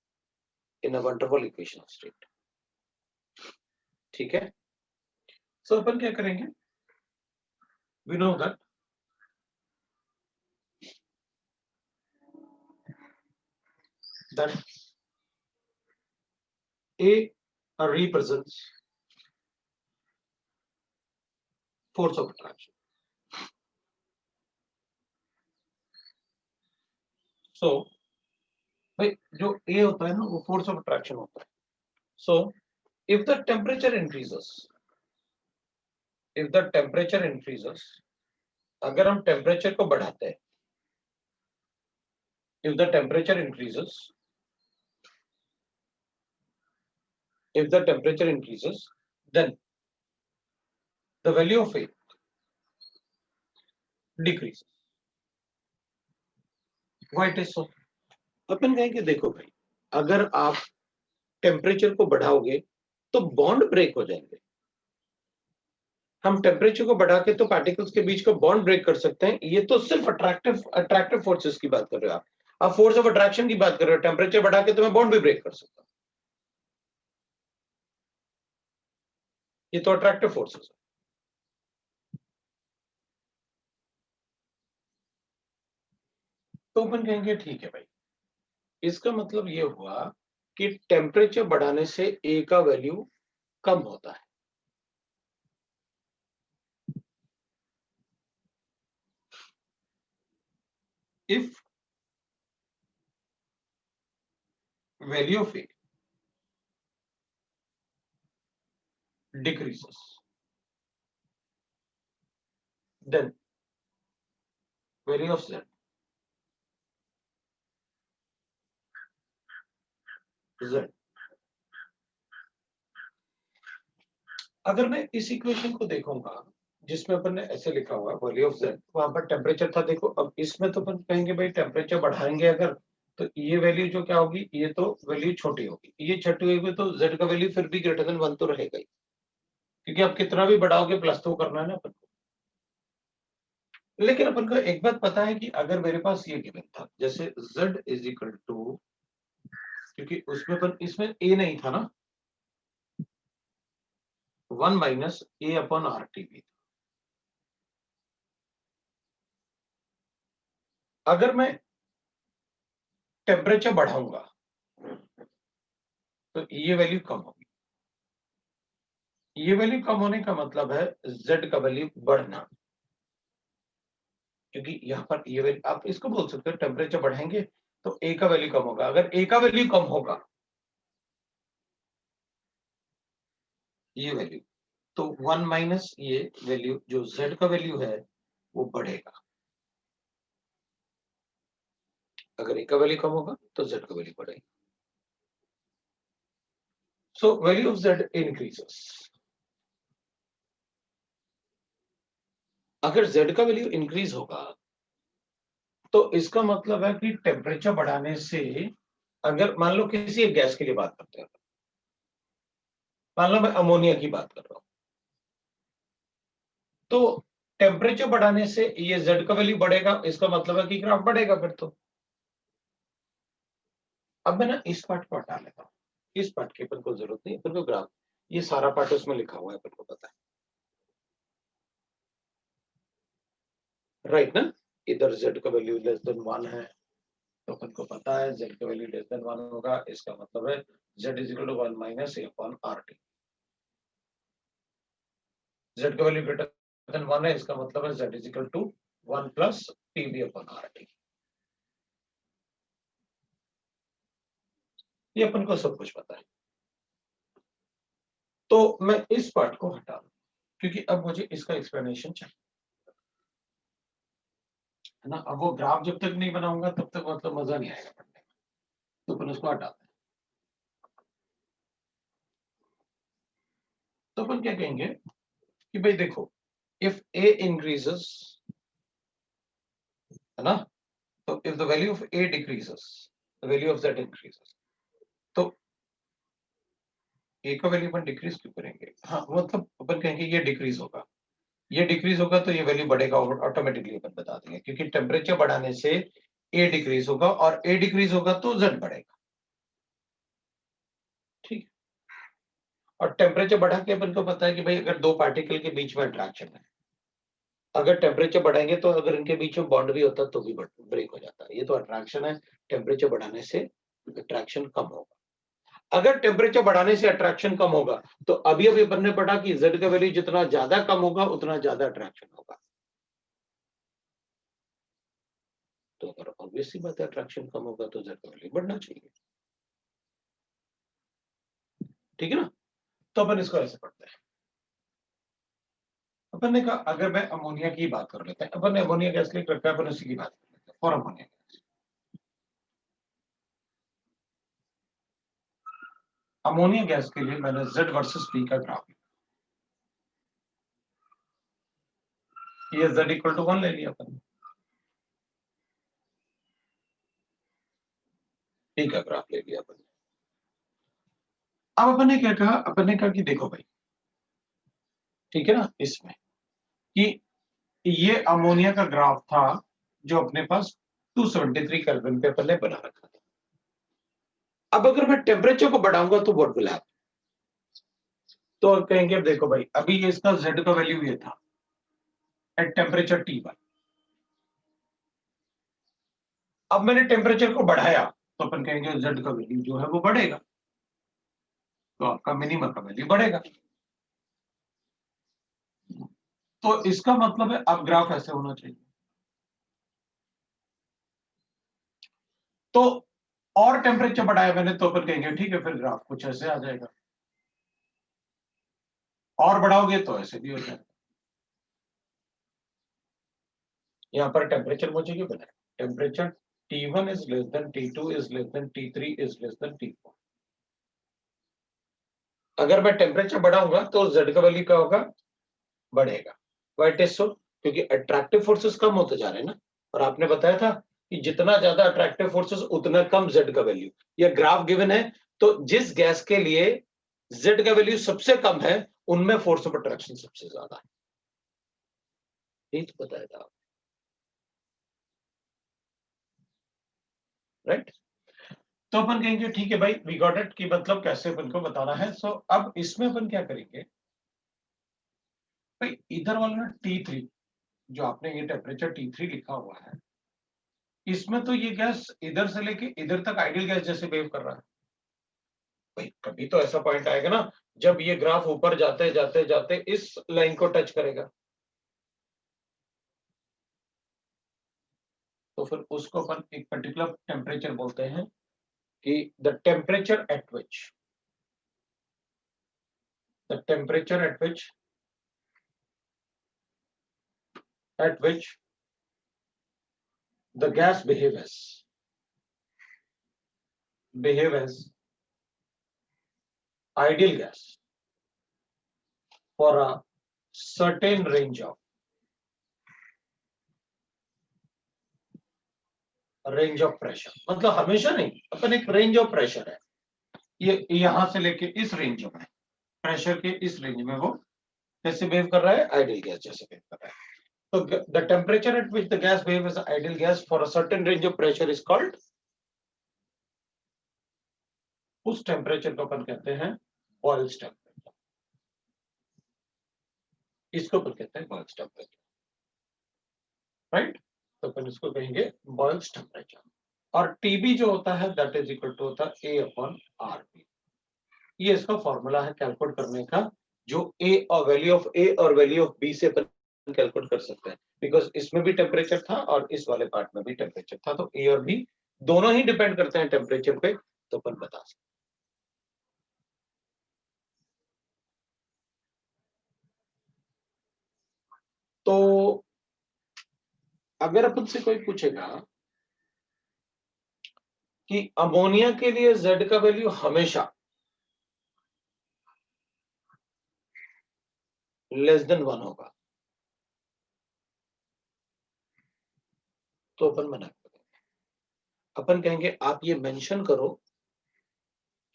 in a van der Waals equation of state, ठीक है। सो अपन क्या करेंगे, we know that A represents force of attraction. So भाई जो A होता है ना, वो force of attraction होता है. So if the temperature increases, अगर हम टेम्परेचर को बढ़ाते हैं, if the temperature increases, then the value of A decreases. Why it is so? अपन कहेंगे देखो भाई, अगर आप टेम्परेचर को बढ़ाओगे तो बॉन्ड ब्रेक हो जाएंगे। हम टेम्परेचर को बढ़ा के तो पार्टिकल्स के बीच का बॉन्ड ब्रेक कर सकते हैं। ये तो सिर्फ अट्रैक्टिव फोर्सेस की बात कर रहे हो आप फोर्स ऑफ अट्रैक्शन की बात कर रहे हो। टेम्परेचर बढ़ा के तो मैं बॉन्ड भी ब्रेक कर सकता हूं, ये तो अट्रैक्टिव फोर्सेस है। तो अपन कहेंगे ठीक है भाई, इसका मतलब ये हुआ कि टेम्परेचर बढ़ाने से ए का वैल्यू कम होता है। If value of A decreases, then value of Z अगर मैं इस इक्वेशन को देखूंगा जिसमें अपन ने ऐसे लिखा हुआ वैल्यू ऑफ Z, वहां पर टेम्परेचर था। देखो अब इसमें तो अपन कहेंगे भाई टेम्परेचर बढ़ाएंगे अगर, तो ये वैल्यू जो क्या होगी, ये तो वैल्यू छोटी होगी, ये छोटी होगी तो Z का वैल्यू फिर भी ग्रेटर देन 1 तो रहेगा ही, क्योंकि आप कितना भी बढ़ाओगे प्लस तो करना है ना अपन को। लेकिन अपन को एक बात पता है कि अगर मेरे पास ये गिवन था, जैसे z इज इक्वल टू, क्योंकि उसमें पर इसमें a नहीं था ना, 1 minus a upon R T भी। अगर मैं टेम्परेचर बढ़ाऊंगा तो ये वैल्यू कम होगी। ये वैल्यू कम होने का मतलब है z का वैल्यू बढ़ना, क्योंकि यहाँ पर ये वैल्यू आप इसको बोल सकते हो टेम्परेचर बढ़ाएंगे तो a का वैल्यू कम होगा। अगर a का वैल्यू कम होगा ये वैल्यू, तो 1 माइनस ये वैल्यू जो z का वैल्यू है वो बढ़ेगा। अगर a का वैल्यू कम होगा तो z का वैल्यू बढ़ेगा। So value of z increases. अगर z का वैल्यू इंक्रीज होगा तो इसका मतलब है कि टेम्परेचर बढ़ाने से, अगर मान लो किसी एक गैस के लिए बात करते हैं, मान लो मैं अमोनिया की बात कर रहा हूं, तो टेम्परेचर बढ़ाने से ये z का वैल्यू बढ़ेगा, इसका मतलब है कि ग्राफ बढ़ेगा फिर तो। अब मैं ना इस पार्ट को हटा लेता हूं, इस पार्ट की अपन को जरूरत नहीं, अपन को ग्राफ, ये सारा पार्ट उसमें लिखा हुआ है, अपन को पता है, राइट ना। इधर z का वैल्यू लेस देन 1 है, तो अपन को पता है z का वैल्यू लेस देन 1 होगा, इसका मतलब है z is equal to 1 minus a upon R T. z का वैल्यू ग्रेटर देन 1 है, इसका मतलब है z is equal to 1 plus TB upon R T. ये अपन को सब कुछ पता है। तो मैं इस पार्ट को हटा दूं, क्योंकि अब मुझे इसका एक्सप्लेनेशन चाहिए, है ना। अब वो ग्राफ जब तक नहीं बनाऊंगा तब तक मतलब मजा नहीं आएगा पढ़ने में, तो अपन उसको हटाते हैं। तो अपन क्या कहेंगे कि भाई देखो, इफ a increases, है ना, तो if the value of a decreases, the value of z increases. तो a का वैल्यू अपन डिक्रीज क्यों करेंगे, हाँ मतलब अपन कहेंगे ये डिक्रीज होगा, ये डिक्रीज होगा तो ये वैल्यू बढ़ेगा ऑटोमेटिकली, अपन बता देंगे, क्योंकि टेम्परेचर बढ़ाने से a डिक्रीज होगा और a डिक्रीज होगा तो z बढ़ेगा, ठीक। और टेम्परेचर बढ़ा के अपन को पता है कि भाई अगर दो पार्टिकल के बीच में अट्रैक्शन है, अगर टेम्परेचर बढ़ाएंगे तो अगर इनके बीच में बॉन्ड भी होता तो भी ब्रेक हो जाता है। ये तो अट्रैक्शन है, टेम्परेचर बढ़ाने से अट्रैक्शन कम होगा। अगर टेम्परेचर बढ़ाने से अट्रैक्शन कम होगा तो अभी अभी अपन ने पढ़ा कि z का वैल्यू जितना ज्यादा कम होगा उतना ज्यादा अट्रैक्शन होगा। तो अगर ऑब्वियस सी बात है अट्रैक्शन कम होगा तो z का वैल्यू बढ़ना चाहिए, ठीक है ना। तो अपन इसको ऐसे पढ़ते हैं। अपन ने कहा अगर मैं अमोनिया की बात कर लेते हैं, अपन ने अमोनिया गैस लिख रखा है, अपन उसी की बात कर लेते हैं for ammonia gas. Ammonia gas के लिए मैंने z वर्सेस p का ग्राफ लिखा, ये z इक्वल टू 1 ले लिया अपन, p का ग्राफ ले लिया अपन। अब अपन ने क्या कहा, अपन ने कहा कि देखो भाई, ठीक है ना, इसमें कि ये अमोनिया का ग्राफ था जो अपने पास 273 केल्विन पे अपन ने बना रखा था। अब अगर मैं टेम्परेचर को बढ़ाऊंगा तो व्हाट विल हैपन, तो कहेंगे अब देखो भाई, अभी ये इसका z का वैल्यू ये था एट टेम्परेचर T1, अब मैंने टेम्परेचर को बढ़ाया तो अपन कहेंगे z का वैल्यू जो है वो बढ़ेगा, तो आपका मिनिमम का वैल्यू बढ़ेगा। तो इसका मतलब है अब ग्राफ ऐसे होना चाहिए। तो और टेम्परेचर बढ़ाया मैंने तो अपन कहेंगे ठीक है, फिर ग्राफ कुछ ऐसे आ जाएगा, और बढ़ाओगे तो ऐसे भी हो जाएगा। यहाँ पर टेम्परेचर मुझे क्यों बनाया, temperature T1 is less than T2 is less than T3 is less than T4। अगर मैं टेम्परेचर बढ़ाऊंगा तो z का वैल्यू क्या होगा, बढ़ेगा। व्हाई इट इज सो, क्योंकि अट्रैक्टिव फोर्सेस कम होते जा रहे हैं ना, और आपने बताया था कि जितना ज्यादा अट्रैक्टिव फोर्सेस उतना कम z का वैल्यू। ये ग्राफ गिवन है, तो जिस गैस के लिए z का वैल्यू सबसे कम है उनमें फोर्स ऑफ अट्रैक्शन सबसे ज्यादा है, ये तो बताया था। राइट। तो अपन कहेंगे ठीक है भाई, वी गॉट इट, कि मतलब कैसे अपन को बताना है। सो अब इसमें अपन क्या करेंगे भाई, इधर वाला ना T3, जो आपने ये टेम्परेचर T3 लिखा हुआ है, इसमें तो ये गैस इधर से लेके इधर तक आइडियल गैस जैसे बिहेव कर रहा है। भाई कभी तो ऐसा पॉइंट आएगा ना जब ये ग्राफ ऊपर जाते जाते जाते इस लाइन को टच करेगा, तो फिर उसको अपन एक पर्टिकुलर टेम्परेचर बोलते हैं कि the temperature at which the temperature at which the gas behave as ideal gas for a certain range of pressure। मतलब हमेशा नहीं, अपन एक रेंज ऑफ प्रेशर है, ये यहां से लेके इस रेंज में, प्रेशर के इस रेंज में वो कैसे बिहेव कर रहा है, आइडियल गैस जैसे बिहेव कर रहा है। तो the temperature at which the gas behaves as an ideal gas for a certain range of pressure is called, उस टेम्परेचर को अपन कहते हैं बॉयल्स टेम्परेचर। इसको अपन कहते हैं बॉयल्स टेम्परेचर, राइट। तो अपन इसको कहेंगे बॉयल्स टेम्परेचर। और टीबी जो होता है दैट इज इक्वल टू होता है A/RB। ये इसका फॉर्मूला है कैलकुलेट करने का, जो ए और वैल्यू ऑफ ए और वैल्यू ऑफ बी से अपन कैलकुलेट कर सकते हैं, बिकॉज इसमें भी टेम्परेचर था और इस वाले पार्ट में भी टेम्परेचर था, तो ए और बी दोनों ही डिपेंड करते हैं टेम्परेचर पे, तो अपन बता सकते। तो अगर अपन से कोई पूछेगा कि अमोनिया के लिए Z का वैल्यू हमेशा लेस देन 1 होगा, तो अपन मना करेंगे। अपन कहेंगे आप ये मेंशन करो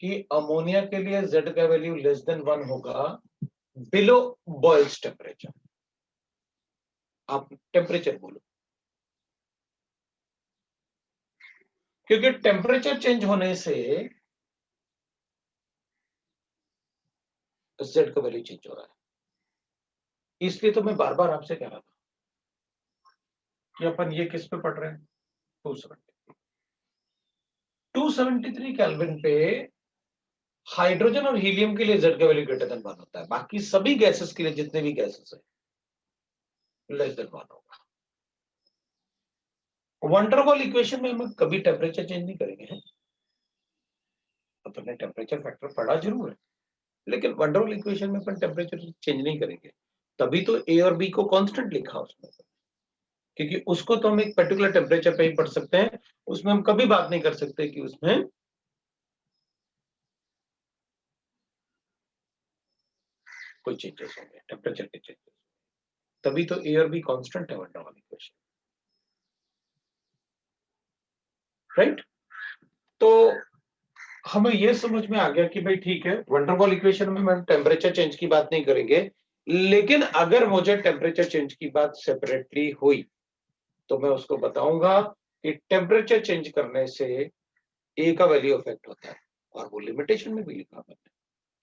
कि अमोनिया के लिए Z का वैल्यू लेस देन 1 होगा बिलो बॉयल्स टेम्परेचर। आप टेम्परेचर बोलो, क्योंकि टेम्परेचर चेंज होने से Z का वैल्यू चेंज हो रहा है। इसलिए तो मैं बार बार आपसे कह रहा था कि अपन ये किस पे पढ़ रहे हैं, 273 केल्विन पे हाइड्रोजन और हीलियम के लिए Z का वैल्यू ग्रेटर देन 1 होता है, बाकी सभी गैसेस के लिए जितने भी गैसेस है लेस देन 1 होगा। वंडरवॉल इक्वेशन में हम कभी टेम्परेचर चेंज नहीं करेंगे, अपन ने टेम्परेचर फैक्टर पढ़ा जरूर है, लेकिन वंडरवॉल इक्वेशन में अपन टेम्परेचर चेंज नहीं करेंगे। तभी तो ए और बी को कांस्टेंट लिखा उसमें, क्योंकि उसको तो हम एक पर्टिकुलर टेम्परेचर पे ही पढ़ सकते हैं, उसमें हम कभी बात नहीं कर सकते कि उसमें कोई चेंजेस होंगे, टेम्परेचर के चेंजेस। तभी तो ए और बी कांस्टेंट है वंडरवॉल इक्वेशन, राइट। तो हमें यह समझ में आ गया कि भाई ठीक है, वंडरवॉल इक्वेशन में हम टेम्परेचर चेंज की बात नहीं करेंगे, लेकिन अगर मुझे टेम्परेचर चेंज की बात सेपरेटली हुई तो मैं उसको बताऊंगा कि टेम्परेचर चेंज करने से ए का वैल्यू अफेक्ट होता है, और वो लिमिटेशन में भी लिखा मैंने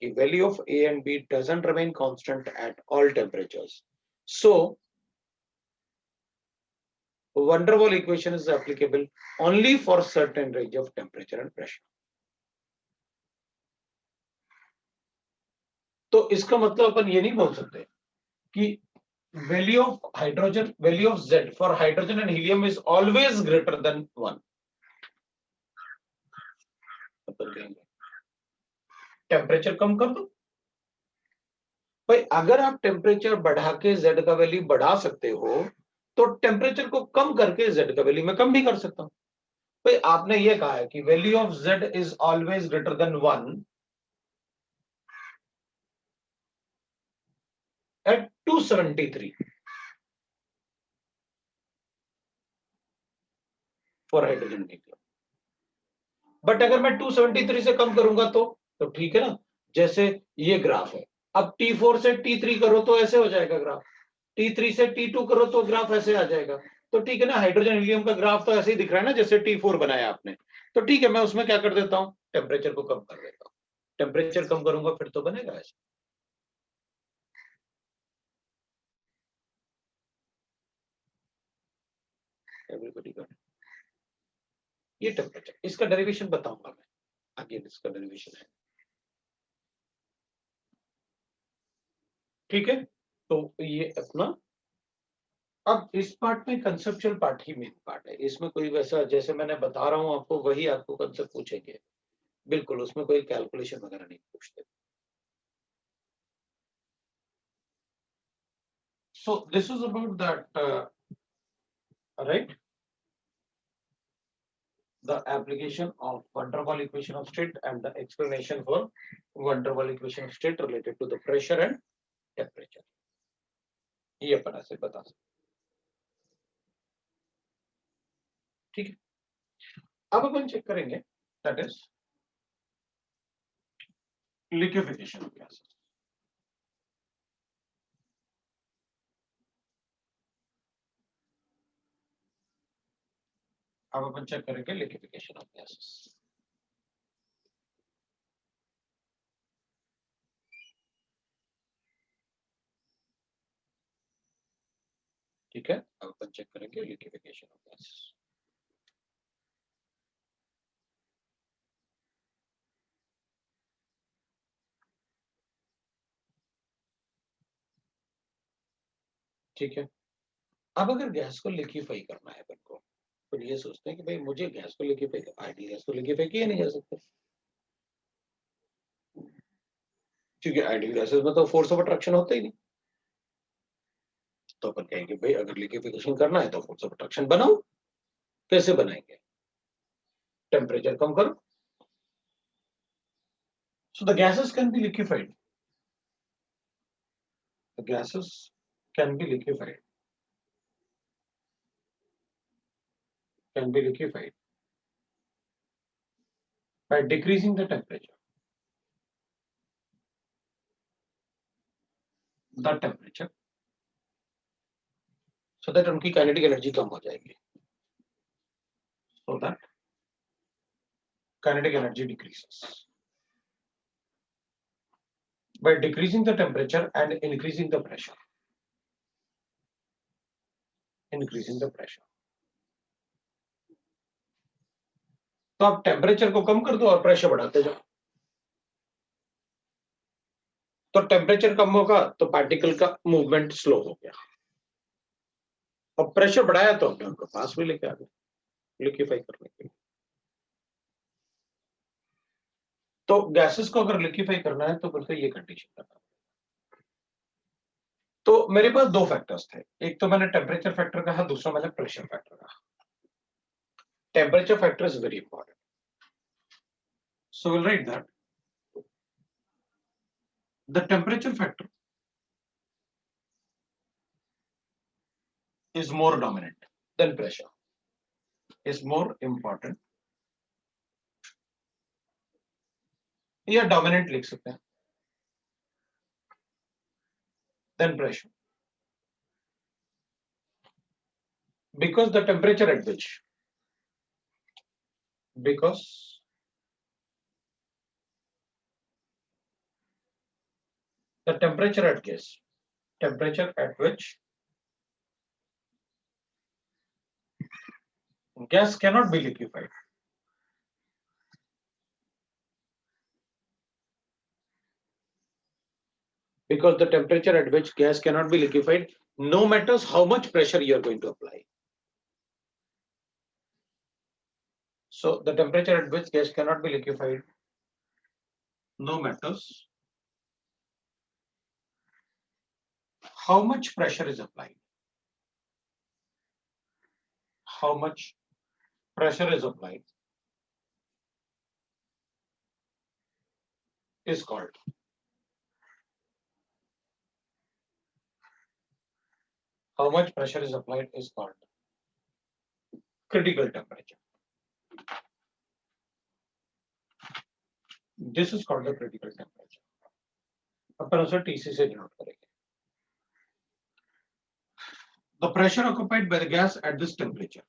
कि value of A and B doesn't remain constant at all temperatures. So van der Waals equation is applicable only for certain range of temperature and pressure। तो इसका मतलब अपन ये नहीं बोल सकते कि value of hydrogen, value of Z for hydrogen and helium is always greater than 1। अपन कहेंगे temperature कम कर दो भाई, अगर आप टेम्परेचर बढ़ा के Z का वैल्यू बढ़ा सकते हो तो टेम्परेचर को कम करके Z का वैल्यू मैं कम भी कर सकता हूं। भाई आपने ये कहा है कि value of Z is always greater than 1 at 273 for hydrogen helium. But अगर मैं 273 से कम करूंगा तो ठीक है ना, जैसे ये ग्राफ है, अब T4 से T3 करो तो ऐसे हो जाएगा ग्राफ, T3 से T2 करो तो ग्राफ ऐसे आ जाएगा। तो ठीक है ना, हाइड्रोजन हीलियम का ग्राफ तो ऐसे ही दिख रहा है ना जैसे T4 बनाया आपने, तो ठीक है, मैं उसमें क्या कर देता हूँ, टेम्परेचर को कम कर देता हूँ। टेम्परेचर कम करूंगा फिर तो बनेगा ऐसा। एवरीबॉडी गॉट ये टेम्परेचर, इसका डेरिवेशन बताऊंगा मैं आगे, इसका डेरिवेशन है। ठीक है, तो ये अपना, अब इस पार्ट में कंसेप्चुअल पार्ट ही मेन पार्ट है। इसमें कोई वैसा, जैसे मैंने बता रहा हूं आपको, वही आपको कंसेप्ट पूछेंगे बिल्कुल, उसमें कोई कैलकुलेशन वगैरह नहीं पूछते। So this is about that, right? The application of van der Waal equation of state and the explanation for van der Waal equation of state related to the pressure and temperature. ये अपन ऐसे बता सकते, ठीक है। अब अपन check करेंगे, that is liquefaction of gases. अब अपन check करेंगे लिक्विफिकेशन ऑफ गैसेस। ठीक है, अब अपन चेक करेंगे लिक्विफिकेशन ऑफ गैसेस। ठीक है, अब अगर गैस को लिक्विफाई करना है अपन को, तो ये सोचते हैं कि भाई मुझे गैस को लिक्विफाई, आइडियल गैस को लिक्विफाई किया नहीं जा सकता, क्योंकि आइडियल गैसेस में तो फोर्स ऑफ अट्रैक्शन होता ही नहीं। तो अपन कहेंगे भाई अगर लिक्विफिकेशन करना है तो फोर्स ऑफ अट्रैक्शन बनाओ। कैसे बनाएंगे, टेम्परेचर कम करो। So the gases can be liquefied. The gases can be liquefied. Can be liquefied by decreasing the temperature. The temperature, so that उनकी kinetic energy कम हो जाएगी. So that kinetic energy decreases. By decreasing the temperature and increasing the pressure. Increasing the pressure. तो आप temperature को कम कर दो और pressure बढ़ाते जाओ। तो टेम्परेचर कम होगा तो पार्टिकल का मूवमेंट स्लो हो गया, और प्रेशर बढ़ाया तो हमने उनको पास में लेके आ गए लिक्विफाई करने के लिए। तो गैसेस को अगर लिक्विफाई करना है तो फिर से ये कंडीशन करना है। तो मेरे पास दो फैक्टर्स थे, एक तो मैंने टेम्परेचर फैक्टर कहा, दूसरा मैंने प्रेशर फैक्टर कहा। Temperature factor is very important, so will write that the temperature factor is more dominant than pressure, is more important, या dominant लिख सकते हैं, than pressure, because the temperature at which, because the temperature at gas, temperature at which gas cannot be liquefied, because the temperature at which gas cannot be liquefied, no matters how much pressure you are going to apply. So the temperature at which gas cannot be liquefied, no matters how much pressure is applied. How much pressure is applied is called critical temperature. This is called the critical temperature. अपन उसे TC से denote करेंगे. The pressure occupied by the gas at this temperature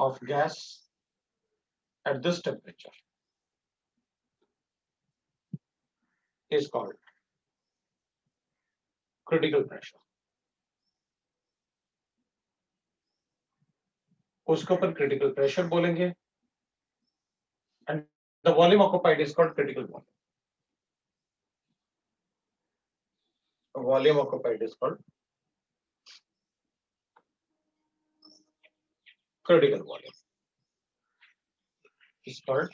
of gas at this temperature is called critical pressure. उसके ऊपर critical pressure बोलेंगे, and the volume occupied is called critical volume. Volume occupied is called critical volume. Is called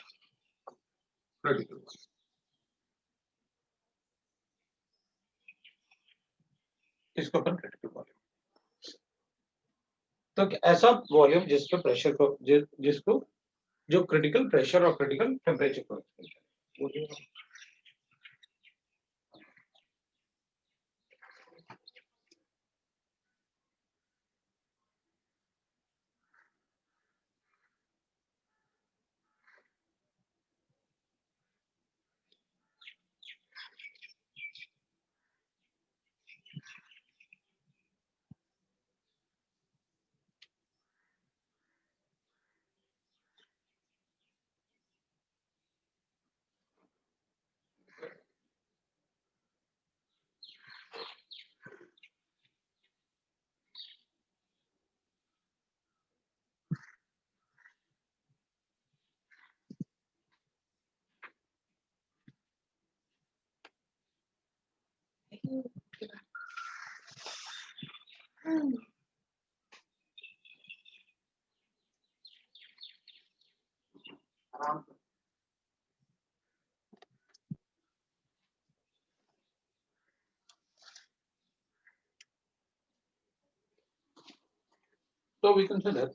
critical volume. इसके ऊपर critical volume. तो ऐसा volume जिसके pressure को जिसको जो क्रिटिकल प्रेशर और क्रिटिकल टेम्परेचर को So we consider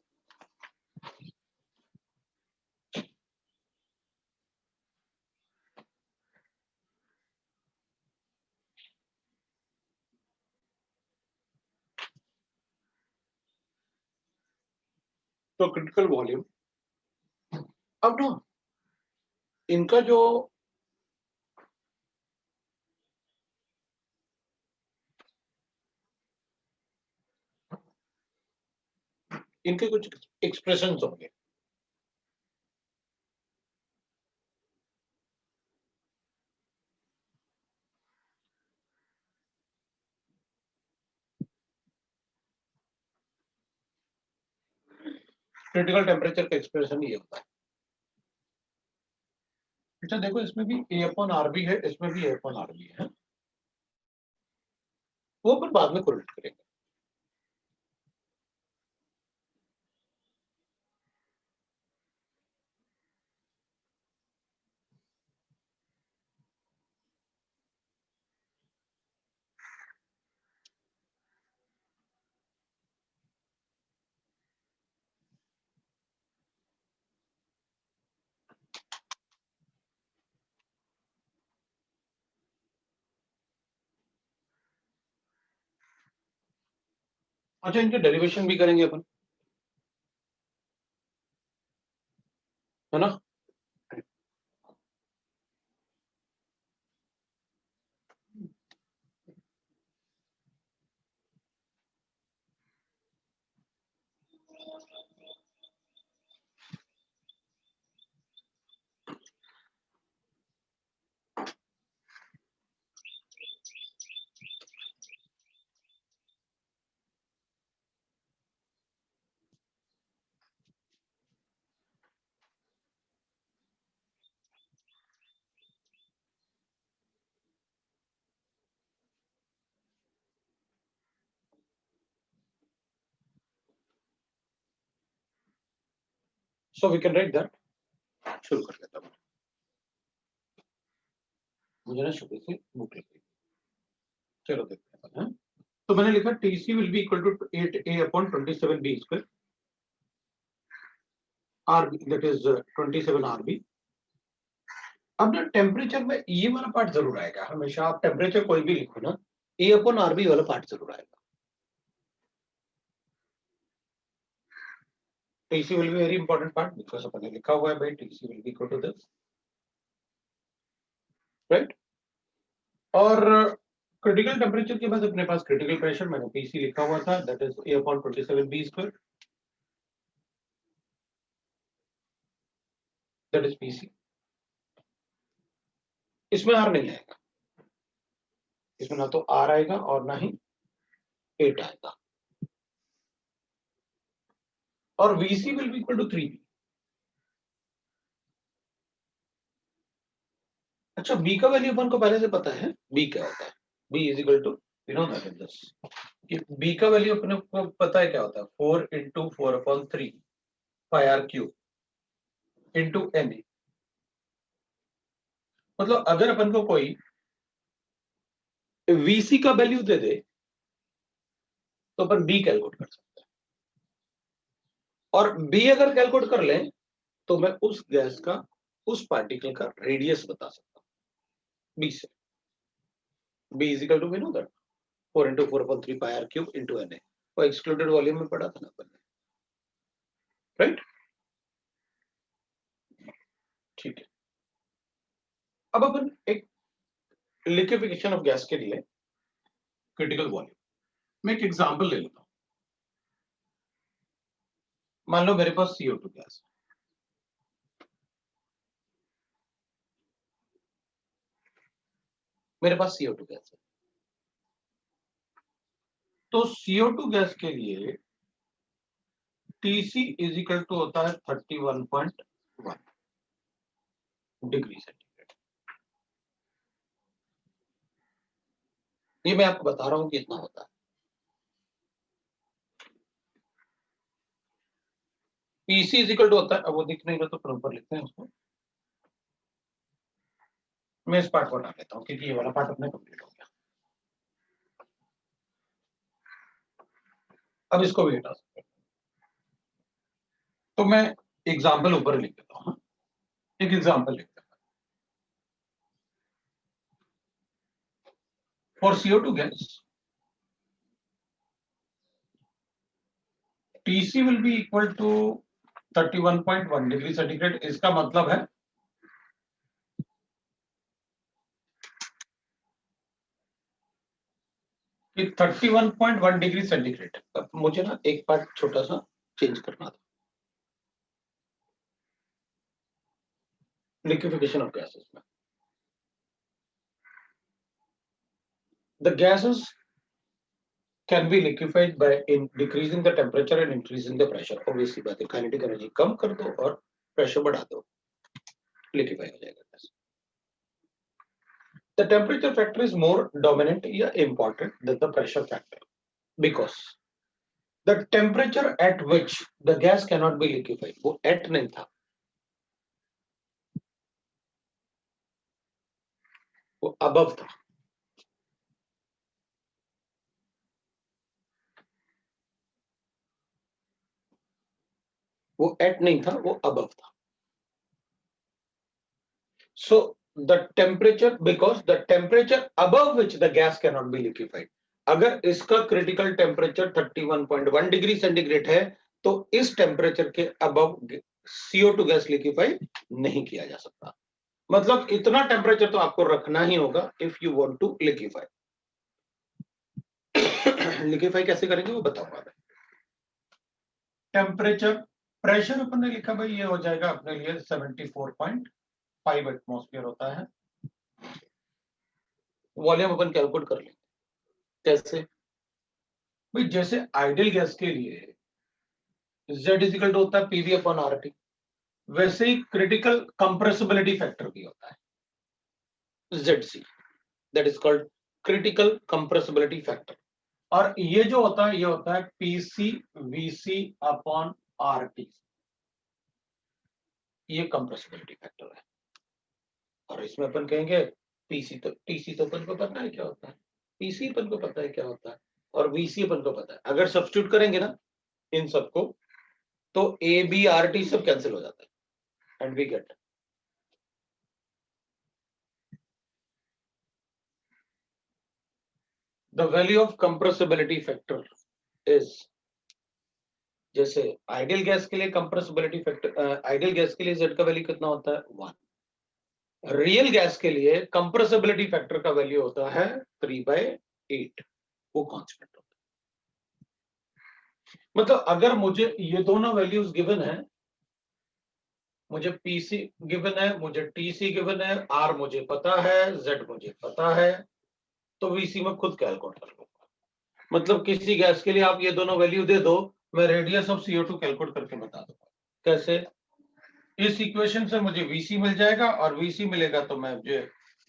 तो क्रिटिकल वॉल्यूम अब ना इनका जो इनके कुछ एक्सप्रेशंस होंगे क्रिटिकल टेम्परेचर का एक्सप्रेशन ये होता है अच्छा देखो इसमें भी A अपॉन RB है इसमें भी A अपॉन RB है वो अपन बाद में कोरिलेट करेंगे अच्छा इनके डेरिवेशन भी करेंगे अपन है ना So we can write that. शुरू कर लेता हूँ मुझे ना शुरू से बुक लिखी चलो देखते हैं तो मैंने लिखा TC will be equal to 8A upon 27B square RB that is 27 RB अब ना टेम्परेचर में ये वाला पार्ट जरूर आएगा हमेशा आप टेम्परेचर कोई भी लिखो ना A upon RB वाला पार्ट जरूर आएगा TC will be very important part because अपन ने लिखा हुआ है भाई TC will be equal to this right और क्रिटिकल टेम्परेचर के बाद अपने पास क्रिटिकल प्रेशर मैंने PC लिखा हुआ था that is A upon 27B square that is PC. इसमें आर नहीं आएगा, इसमें ना तो आर आएगा और ना ही 8 आएगा, और VC will be equal to 3B। अच्छा, B का वैल्यू अपन को पहले से पता है, B क्या होता है, B is equal to, you know that is this, कि B का वैल्यू अपने को पता है क्या होता है, 4 × 4/3 πr³ इंटू Na। मतलब अगर अपन को कोई VC का वैल्यू दे दे तो अपन B कैलकुलेट कर सकते हैं, और B अगर कैलकुलेट कर लें तो मैं उस गैस का, उस पार्टिकल का रेडियस बता सकता हूं B से। B is equal to, we know that 4 × 4/3 πr³ into Na, वो एक्सक्लूडेड वॉल्यूम में पढ़ा था ना अपन ने, राइट? ठीक है, अब अपन एक लिक्विफिकेशन ऑफ गैस के लिए क्रिटिकल वॉल्यूम, मैं एक एग्जांपल ले लेता हूं। मान लो मेरे पास CO2 गैस, मेरे पास CO2 गैस है, तो CO2 गैस के लिए TC इज इक्वल टू होता है 31.1 डिग्री सेंटीग्रेड। ये मैं आपको बता रहा हूं कि इतना होता है। PC इज इक्वल टू होता है, अब वो दिख नहीं रहा तो प्रॉपर लिखते हैं उसको, मैं इस पार्ट को हटा लेता हूं क्योंकि ये वाला पार्ट अपने कंप्लीट हो गया। अब इसको भी हटा सकते हैं, तो मैं एग्जाम्पल ऊपर लिख देता हूं, एक एग्जाम्पल लिख देता हूं। For CO2 gas TC will be equal to 31.1 degree centigrade. इसका मतलब है कि 31.1 डिग्री सेंटीग्रेड। अब मुझे ना एक पार्ट छोटा सा चेंज करना था, लिक्विफिकेशन ऑफ गैसेस में। The gases can be liquefied by in decreasing the temperature and increasing the pressure। obviously बात है, काइनेटिक एनर्जी कम कर दो और प्रेशर बढ़ा दो, लिक्विफाई हो जाएगा gas. The temperature factor is more dominant या important than the pressure factor because the temperature at which the gas cannot be liquefied, वो at नहीं था, वो above था। वो at नहीं था, वो above था। So the temperature, because the temperature above which the gas cannot be liquefied, अगर इसका क्रिटिकल टेम्परेचर 31.1 डिग्री सेंटीग्रेड है तो इस टेम्परेचर के अबव CO2 गैस लिक्विफाई नहीं किया जा सकता। मतलब इतना टेम्परेचर तो आपको रखना ही होगा if you want to liquefy. Liquefy कैसे करेंगे वो बताऊंगा मैं। टेम्परेचर, प्रेशर अपन ने लिखा भाई, ये हो जाएगा अपने लिए 74.5 एटमॉस्फेयर होता है। वॉल्यूम अपन कैलकुलेट कर लेंगे, कैसे भाई, जैसे आइडियल गैस के लिए Z इज इक्वल टू होता है PV अपॉन RT, वैसे ही क्रिटिकल कंप्रेसिबिलिटी फैक्टर भी होता है ZC, that is called critical compressibility factor. और ये जो होता है ये होता है PC VC अपॉन RT, ये कंप्रेसिबिलिटी फैक्टर है। और इसमें अपन कहेंगे PC तो TC तो अपन को पता है क्या होता है, PC अपन को पता है क्या होता है, और VC अपन को पता है। अगर सब्स्टिट्यूट करेंगे ना इन सबको तो AB RT सब कैंसिल हो जाता है and we get the value of compressibility factor is, जैसे आइडियल गैस के लिए कंप्रेसिबिलिटी फैक्टर, आइडियल गैस के लिए Z का वैल्यू कितना होता है 1, रियल गैस के लिए कंप्रेसिबिलिटी फैक्टर का वैल्यू होता है 3/8, वो कांस्टेंट होता है। मतलब अगर मुझे ये दोनों वैल्यूज गिवन है मुझे पीसी गिवन है, मुझे टीसी गिवन है, आर मुझे पता है, जेड मुझे पता है, तो वीसी में खुद कैलकुलेट कर लूंगा। मतलब किसी गैस के लिए आप ये दोनों वैल्यू दे दो, मैं रेडियस ऑफ CO2 कैलकुलेट करके बता दूंगा। कैसे? इस इक्वेशन से मुझे वीसी मिल जाएगा और वीसी मिलेगा तो मैं जो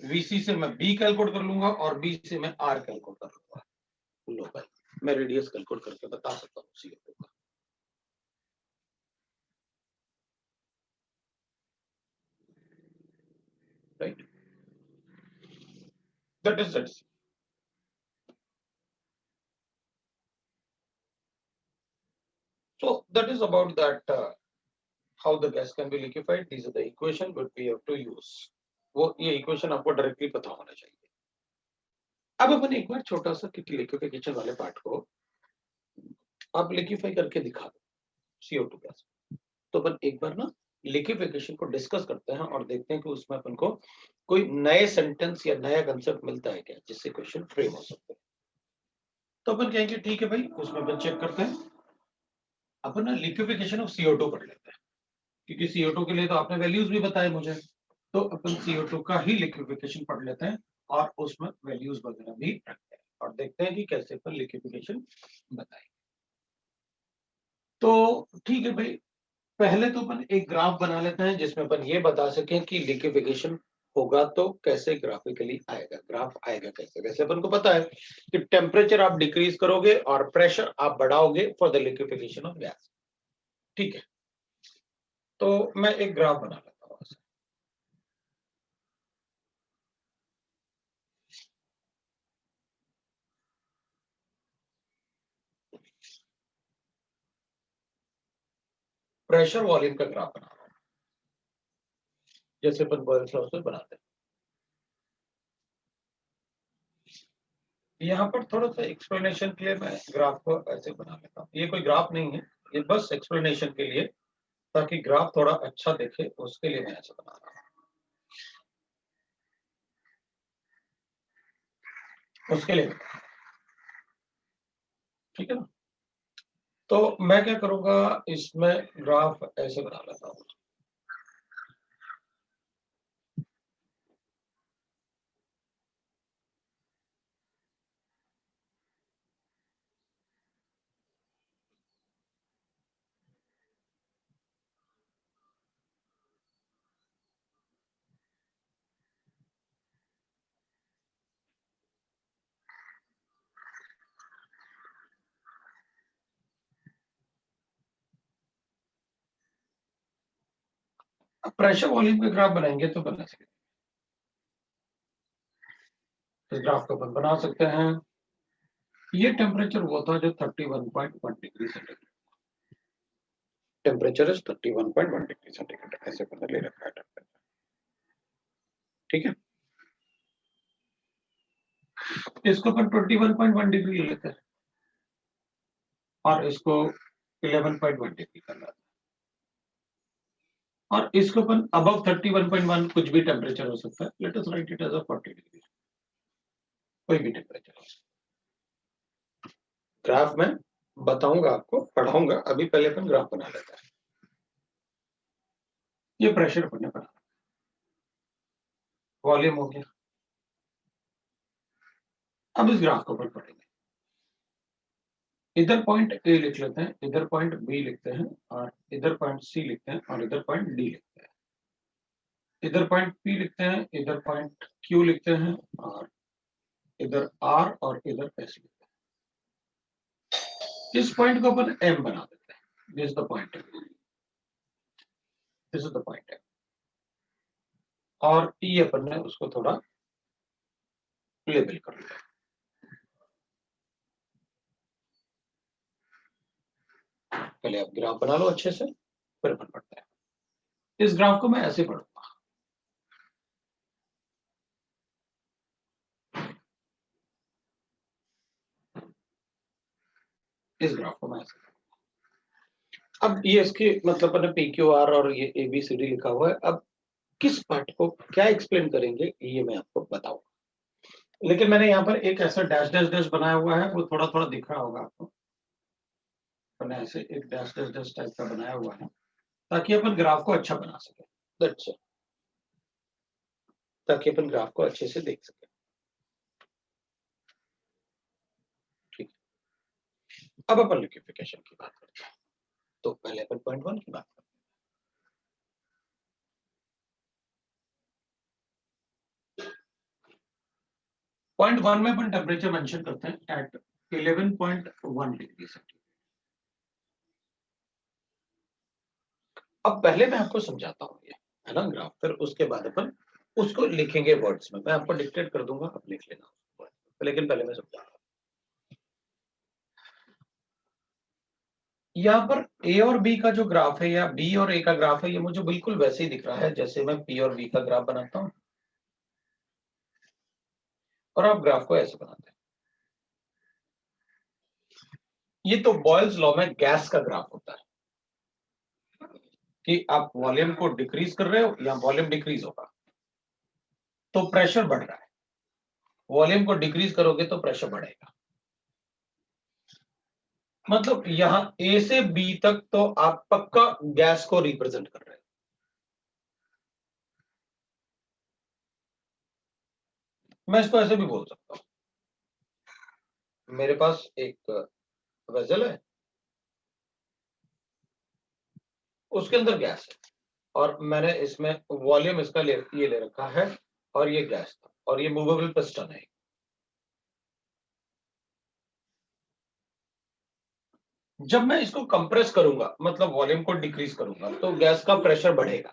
वीसी से मैं बी कैलकुलेट कर लूंगा और बी से मैं आर कैलकुलेट कर लूंगा। लो भाई, मैं रेडियस कैलकुलेट करके बता सकता हूँ CO2 का। Right, that is that. So that is about that how the gas can be liquefied. These are the equation but we have to use. वो ये इक्वेशन आपको डायरेक्टली पता होना चाहिए। अब अपन एक बार छोटा सा लिक्विफिकेशन वाले पार्ट को आप लिक्विफाई करके दिखा दो CO2 गैस। तो अपन एक बार ना लिक्विफिकेशन को डिस्कस करते हैं और देखते हैं कि उसमें अपन को कोई नए सेंटेंस या नया कंसेप्ट मिलता है क्या जिससे क्वेश्चन फ्रेम हो सकते हैं। तो अपन कहेंगे ठीक है भाई, उसमें अपन चेक करते हैं। अपन ना लिक्विफिकेशन ऑफ CO2 पढ़ लेते हैं, क्योंकि CO2 के लिए तो आपने वैल्यूज भी बताए मुझे। तो अपन CO2 का ही लिक्विफिकेशन पढ़ लेते हैं और उसमें वैल्यूज वगैरह भी रखते हैं और देखते हैं कि कैसे अपन लिक्विफिकेशन बताएंगे। तो ठीक है भाई, पहले तो अपन एक ग्राफ बना लेते हैं जिसमें अपन ये बता सकें कि लिक्विफिकेशन होगा तो कैसे ग्राफिकली आएगा, ग्राफ आएगा कैसे। कैसे अपन को पता है कि टेम्परेचर आप डिक्रीज करोगे और प्रेशर आप बढ़ाओगे for the liquefaction of gas. ठीक है, तो मैं एक ग्राफ बना लेता हूँ। प्रेशर वॉल्यूम का ग्राफ बना रहा हूँ, जैसे अपन बॉयल्स लॉ से बनाते हैं। यहाँ पर थोड़ा सा एक्सप्लेनेशन के लिए मैं ग्राफ को ऐसे बना लेता हूँ। ये कोई ग्राफ नहीं है, ये बस एक्सप्लेनेशन के लिए, ताकि ग्राफ थोड़ा अच्छा दिखे उसके लिए मैं ऐसे बना रहा हूँ, उसके लिए। ठीक है ना, तो मैं क्या करूंगा, इसमें ग्राफ ऐसे बना लेता हूँ। अब प्रेशर वॉल्यूम के ग्राफ बनाएंगे तो बना सकते, इस ग्राफ को अपन बना सकते हैं। ये टेम्परेचर वो था जो 31.1 degree centigrade, temperature is 31.1 degree centigrade, ऐसे पता ले रखा है टेम्परेचर। ठीक है, इसको अपन 21.1 डिग्री ले लेते हैं और इसको 11.1 डिग्री कर लेते हैं और इसको अपन अबव 31.1 कुछ भी टेम्परेचर हो सकता है, let us write it as a 40 degree, कोई भी टेम्परेचर। ग्राफ में बताऊंगा आपको, पढ़ाऊंगा, अभी पहले अपन ग्राफ बना लेते हैं। ये प्रेशर अपन ने बना, वॉल्यूम हो गया। अब इस ग्राफ को अपन पढ़ेंगे। इधर पॉइंट ए लिख लेते हैं, इधर पॉइंट बी लिखते हैं और इधर पॉइंट सी लिखते हैं और इधर पॉइंट डी लिखते हैं। इधर पॉइंट पी लिखते हैं, इधर पॉइंट क्यू लिखते हैं और इधर आर और इधर एस लिखते हैं। इस पॉइंट को अपन एम बना देते हैं, this is the point, this is the point M. और ई अपन ने उसको थोड़ा लेबल कर लिया। पहले आप ग्राफ बना लो अच्छे से, फिर अपन पढ़ते हैं। इस ग्राफ को मैं ऐसे पढ़ूंगा, इस ग्राफ को मैं ऐसे। अब ये इसकी मतलब मैंने PQR और ये ABCD लिखा हुआ है। अब किस पार्ट को क्या एक्सप्लेन करेंगे ये मैं आपको बताऊंगा, लेकिन मैंने यहाँ पर एक ऐसा डैश डैश डैश बनाया हुआ है, वो थोड़ा थोड़ा दिख रहा होगा आपको। मैंने ऐसे एक डैश डैश डैश टाइप का बनाया हुआ है, ताकि अपन ग्राफ को अच्छा बना सके, दैट्स इट, ताकि अपन ग्राफ को अच्छे से देख सके। ठीक, अब अपन लिक्विफिकेशन की बात करते हैं। तो पहले अपन पॉइंट 1 की बात करते हैं। पॉइंट 1 में अपन टेम्परेचर मेंशन करते हैं एट 11.1 डिग्री सेंटीग्रेड। अब पहले मैं आपको समझाता हूँ ये, है ना, ग्राफ, फिर उसके बाद अपन उसको लिखेंगे वर्ड्स में। मैं आपको डिक्टेट कर दूंगा, आप लिख लेना, लेकिन पहले मैं समझा रहा हूँ। यहाँ पर ए और बी का जो ग्राफ है या बी और ए का ग्राफ है, ये मुझे बिल्कुल वैसे ही दिख रहा है जैसे मैं पी और बी का ग्राफ बनाता हूँ, और आप ग्राफ को ऐसे बनाते हैं। ये तो बॉयल्स लॉ में गैस का ग्राफ होता है कि आप वॉल्यूम को डिक्रीज कर रहे हो या वॉल्यूम डिक्रीज होगा तो प्रेशर बढ़ रहा है, वॉल्यूम को डिक्रीज करोगे तो प्रेशर बढ़ेगा। मतलब यहां ए से बी तक तो आप पक्का गैस को रिप्रेजेंट कर रहे हो। मैं इसको ऐसे भी बोल सकता हूं, मेरे पास एक वेसल है, उसके अंदर गैस है, और मैंने इसमें वॉल्यूम इसका ये ले रखा है, और ये गैस था, और ये मूवेबल पिस्टन है। जब मैं इसको कंप्रेस करूंगा, मतलब वॉल्यूम को डिक्रीज करूंगा, तो गैस का प्रेशर बढ़ेगा।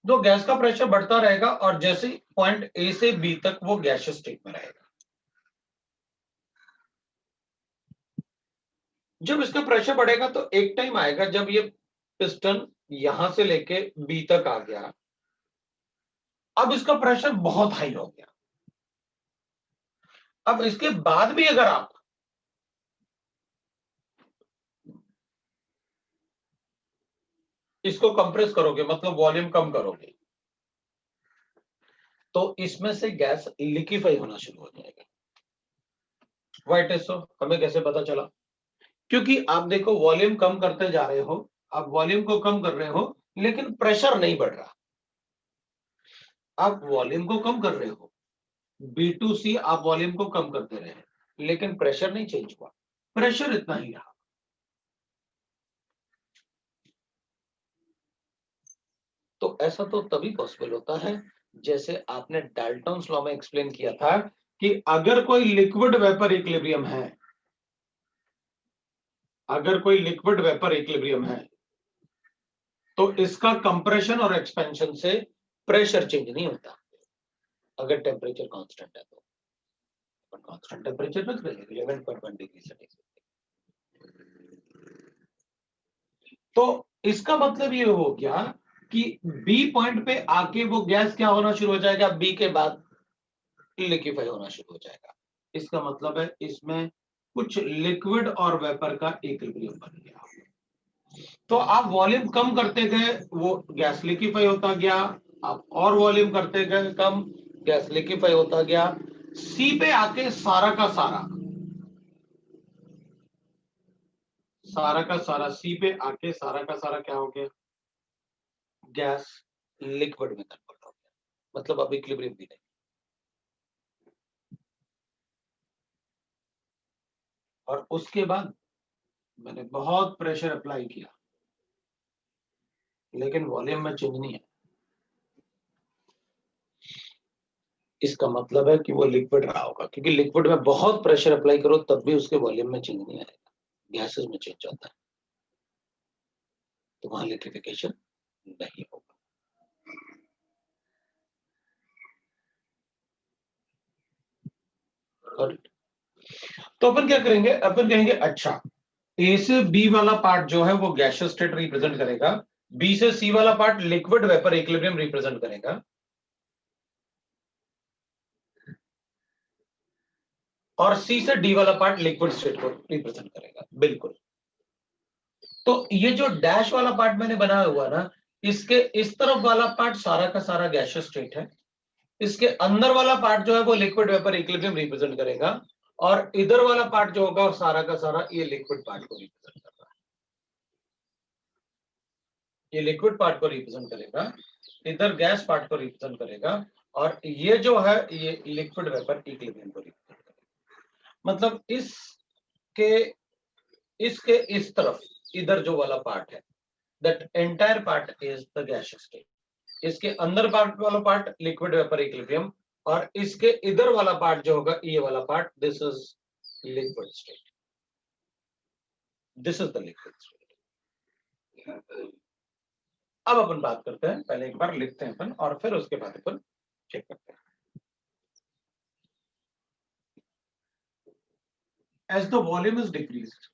तो गैस का प्रेशर बढ़ता रहेगा, और जैसे पॉइंट ए से बी तक वो गैसियस स्टेट में रहेगा। जब इसका प्रेशर बढ़ेगा तो एक टाइम आएगा जब ये पिस्टन यहां से लेके बी तक आ गया, अब इसका प्रेशर बहुत हाई हो गया। अब इसके बाद भी अगर आप इसको कंप्रेस करोगे, मतलब वॉल्यूम कम करोगे, तो इसमें से गैस लिक्विफाई होना शुरू हो जाएगा। व्हाई इट सो, हमें कैसे पता चला? क्योंकि आप देखो, वॉल्यूम कम करते जा रहे हो, आप वॉल्यूम को कम कर रहे हो, लेकिन प्रेशर नहीं बढ़ रहा। आप वॉल्यूम को कम कर रहे हो, B2C आप वॉल्यूम को कम करते रहे, लेकिन प्रेशर नहीं चेंज हुआ, प्रेशर इतना ही रहा। तो ऐसा तो तभी पॉसिबल होता है जैसे आपने डाल्टन्स लॉ में एक्सप्लेन किया था कि अगर कोई लिक्विड वेपर इक्विलिब्रियम है, अगर कोई लिक्विड वेपर इक्विलिब्रियम है, तो इसका कंप्रेशन और एक्सपेंशन से प्रेशर चेंज नहीं होता अगर टेम्परेचर कांस्टेंट है। तो कांस्टेंट टेम्परेचर रख रहे हैं 11.1 डिग्री सेंटीग्रेड। तो इसका मतलब ये हो गया कि बी पॉइंट पे आके वो गैस क्या होना शुरू हो जाएगा, बी के बाद लिक्विफाई होना शुरू हो जाएगा। इसका मतलब है इसमें कुछ लिक्विड और वेपर का इक्विलिब्रियम बन गया। तो आप वॉल्यूम कम करते गए, वो गैस लिक्विफाई होता गया, आप और वॉल्यूम करते गए कम, गैस लिक्विफाई होता गया। सी पे आके सारा का सारा सी पे आके सारा का सारा क्या हो गया, गैस लिक्विड में कन्वर्ट हो गया, मतलब अब इक्विलिब्रियम भी नहीं। और उसके बाद मैंने बहुत प्रेशर अप्लाई किया, लेकिन वॉल्यूम में चेंज नहीं है। इसका मतलब है कि वो लिक्विड रहा होगा, क्योंकि लिक्विड में बहुत प्रेशर अप्लाई करो तब भी उसके वॉल्यूम में चेंज नहीं आएगा, गैसेस में चेंज आता है, तो वहां लिक्विफिकेशन नहीं होगा। तो अपन क्या करेंगे, अपन कहेंगे अच्छा, ए से बी वाला पार्ट जो है वो गैसियस स्टेट रिप्रेजेंट करेगा, बी से सी वाला part liquid vapour equilibrium represent करेगा, और सी से डी वाला पार्ट लिक्विड स्टेट को रिप्रेजेंट करेगा। बिल्कुल। तो ये जो डैश वाला पार्ट मैंने बनाया हुआ ना, इसके इस तरफ वाला पार्ट सारा का सारा गैसियस स्टेट है, इसके अंदर वाला पार्ट जो है वो लिक्विड वेपर इक्विलिब्रियम रिप्रेजेंट करेगा, और इधर वाला पार्ट जो होगा सारा का सारा ये लिक्विड पार्ट को रिप्रेजेंट कर रहा है। ये लिक्विड पार्ट को रिप्रेजेंट करेगा, इधर गैस पार्ट को रिप्रेजेंट करेगा, और ये जो है ये लिक्विड वेपर इक्विलिब्रियम को रिप्रेजेंट करेगा। मतलब इसके इस तरफ इधर जो वाला पार्ट है, that entire part is the gaseous state, इसके अंदर पार्ट वाला पार्ट लिक्विड वेपर इक्विलिब्रियम, और इसके इधर वाला पार्ट जो होगा ये वाला part, this is liquid state, this is the liquid state. अब अपन बात करते हैं, पहले एक बार लिखते हैं अपन और फिर उसके बाद अपन चेक करते हैं। As the volume is decreased,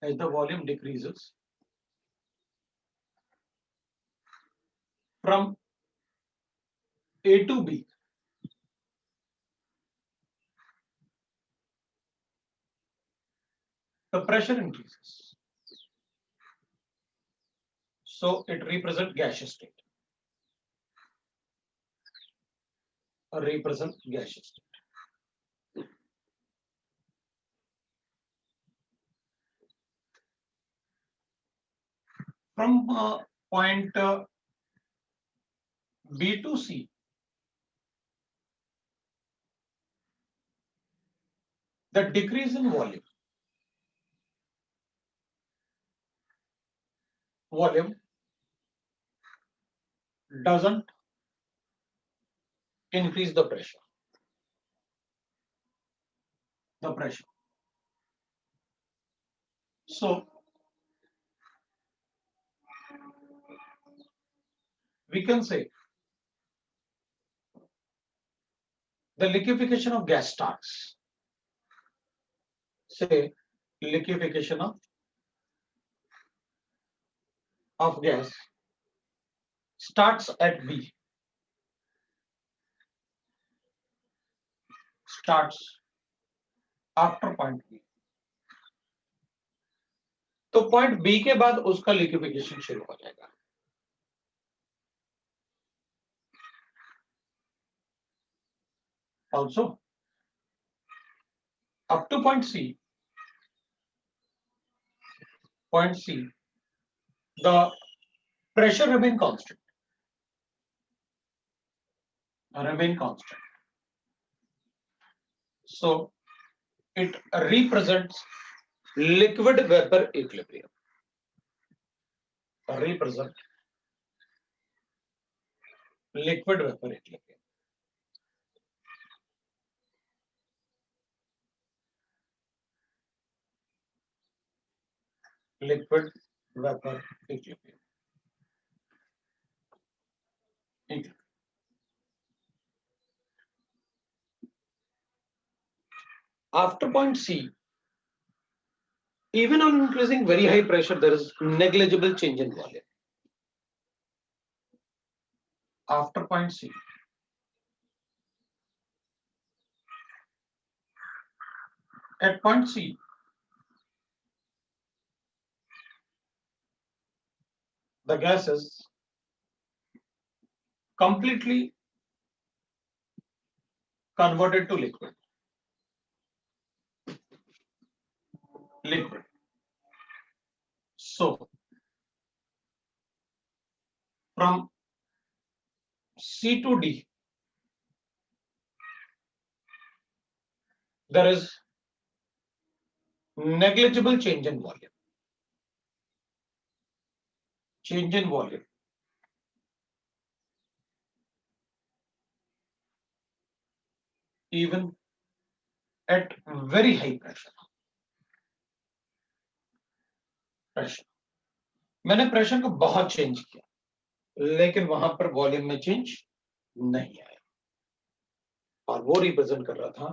as the volume decreases from A to B, the pressure increases. So it represents gaseous state. Represent gaseous state. From point B to C, the decrease in volume doesn't increase the pressure. So we can say the liquefaction of gas starts. Say liquefaction of gas starts at B. Starts after point B. तो point B के बाद उसका liquefaction शुरू हो जाएगा। Also, up to point C, the pressure remain constant. So it represents liquid vapor equilibrium. Represent liquid vapor equilibrium. Liquid vapor equilibrium. After point C, even on increasing very high pressure, there is negligible change in volume. After point C, at point C, the gas is completely converted to liquid. So from C to D, there is negligible change in volume. Even at very high pressure. मैंने pressure को बहुत change किया, लेकिन वहां पर volume में change नहीं आया, और वो रिप्रेजेंट कर रहा था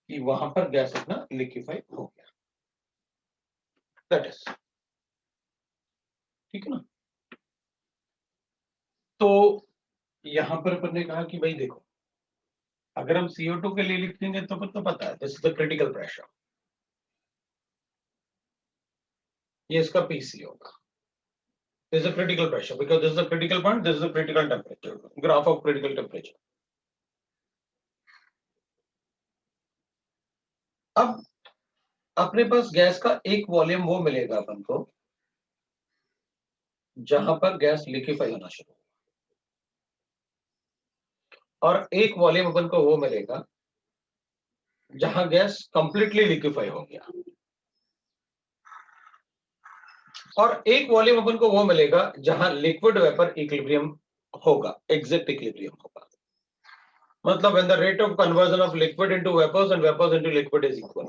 कि वहां पर गैस अपना लिक्विफाई हो गया। दैट इज ठीक है ना। तो यहां पर अपन ने कहा कि भाई देखो, अगर हम CO2 के लिए लिखेंगे तो पता है this is the critical pressure, ये इसका PC होगा। This is a critical pressure because this is a critical point, this is a critical temperature, graph of critical temperature. अब अपने पास गैस का एक वॉल्यूम वो मिलेगा अपन को जहां पर गैस लिक्विफाई होना शुरू होगा, और एक वॉल्यूम अपन को वो मिलेगा जहां गैस कंप्लीटली लिक्विफाई हो गया, और एक वॉल्यूम अपन को वो मिलेगा जहां लिक्विड वेपर इक्विलिब्रियम होगा, एग्जैक्ट इक्विलिब्रियम होगा। मतलब when the rate of conversion of liquid into vapors and vapors into liquid is equal,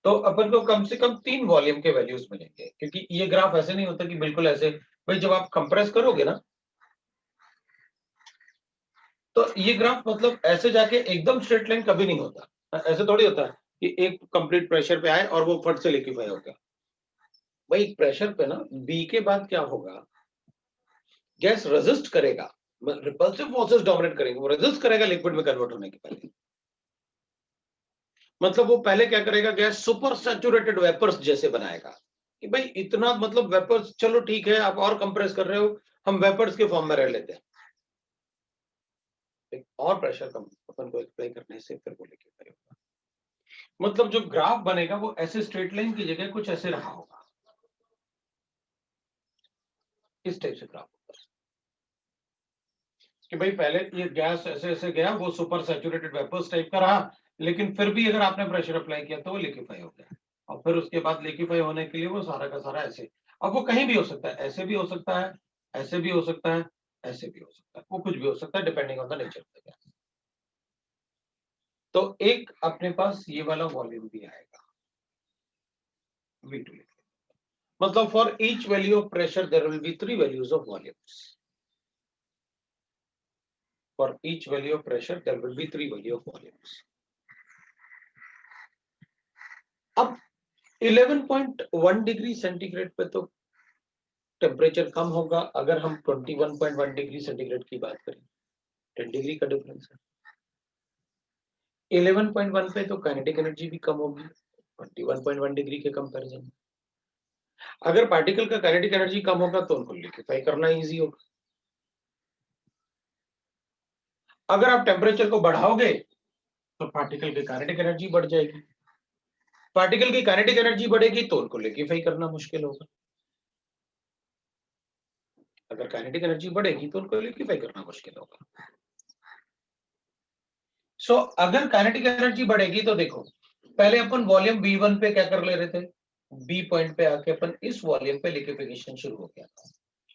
तो अपन को कम से कम 3 वॉल्यूम के वैल्यूज मिलेंगे, क्योंकि ये ग्राफ ऐसे नहीं होता कि बिल्कुल ऐसे, भाई जब आप कंप्रेस करोगे ना तो ये ग्राफ मतलब ऐसे जाके एकदम स्ट्रेट लाइन कभी नहीं होता, ऐसे थोड़ी होता है कि एक कंप्लीट प्रेशर पे आए और वो फट से लिक्विफाई हो गया। भाई प्रेशर पे ना बी के बाद क्या होगा, गैस रेजिस्ट करेगा, रिपल्सिव फोर्सेस डोमिनेट करेंगे, वो रेजिस्ट करेगा लिक्विड में कन्वर्ट होने के पहले। मतलब वो पहले क्या करेगा, गैस सुपर सैचुरेटेड वेपर्स जैसे बनाएगा कि भाई इतना, मतलब वेपर्स, चलो ठीक है आप और कंप्रेस कर रहे हो, हम वेपर्स के फॉर्म में रह लेते हैं, और प्रेशर कम अपन को अप्लाई करने से फिर वो लिक्विफाई होगा। मतलब जो ग्राफ बनेगा वो ऐसे स्ट्रेट लाइन की जगह कुछ ऐसे रहा होगा, इस टाइप से ग्राफ होगा कि भाई पहले ये गैस ऐसे ऐसे गया, वो सुपर सैचुरेटेड वेपर्स टाइप का रहा, लेकिन फिर भी अगर आपने प्रेशर अप्लाई किया तो वो लिक्विफाई हो गया, और फिर उसके बाद लिक्विफाई होने के लिए वो सारा का सारा ऐसे, अब वो कहीं भी हो सकता है, ऐसे भी हो सकता है, ऐसे भी हो सकता है, ऐसे भी हो सकता है, वो कुछ भी हो सकता है depending on the nature of the gas. तो एक अपने पास ये वाला वॉल्यूम भी आएगा V2, मतलब for each value of pressure there will be 3 values of volumes, for each value of pressure there will be 3 value of volumes. अब 11.1 degree centigrade पे तो टेम्परेचर कम होगा, अगर हम 21.1 डिग्री सेंटीग्रेड की बात करें 10 डिग्री का डिफरेंस है। 11.1 पे तो काइनेटिक एनर्जी भी कम होगी 21.1 डिग्री के कंपैरिजन में। अगर पार्टिकल का काइनेटिक एनर्जी कम होगा तो उनको लिक्विफाई करना इजी होगा। अगर आप टेम्परेचर को बढ़ाओगे तो पार्टिकल की काइनेटिक एनर्जी बढ़ जाएगी, पार्टिकल की काइनेटिक एनर्जी बढ़ेगी तो उनको लिक्विफाई करना मुश्किल होगा। अगर काइनेटिक एनर्जी बढ़ेगी तो उनको लिक्विफाई करना मुश्किल होगा। सो अगर काइनेटिक एनर्जी बढ़ेगी तो देखो, पहले अपन वॉल्यूम V1 पे क्या कर ले रहे थे, बी पॉइंट पे आके अपन इस वॉल्यूम पे लिक्विफिकेशन शुरू हो गया था,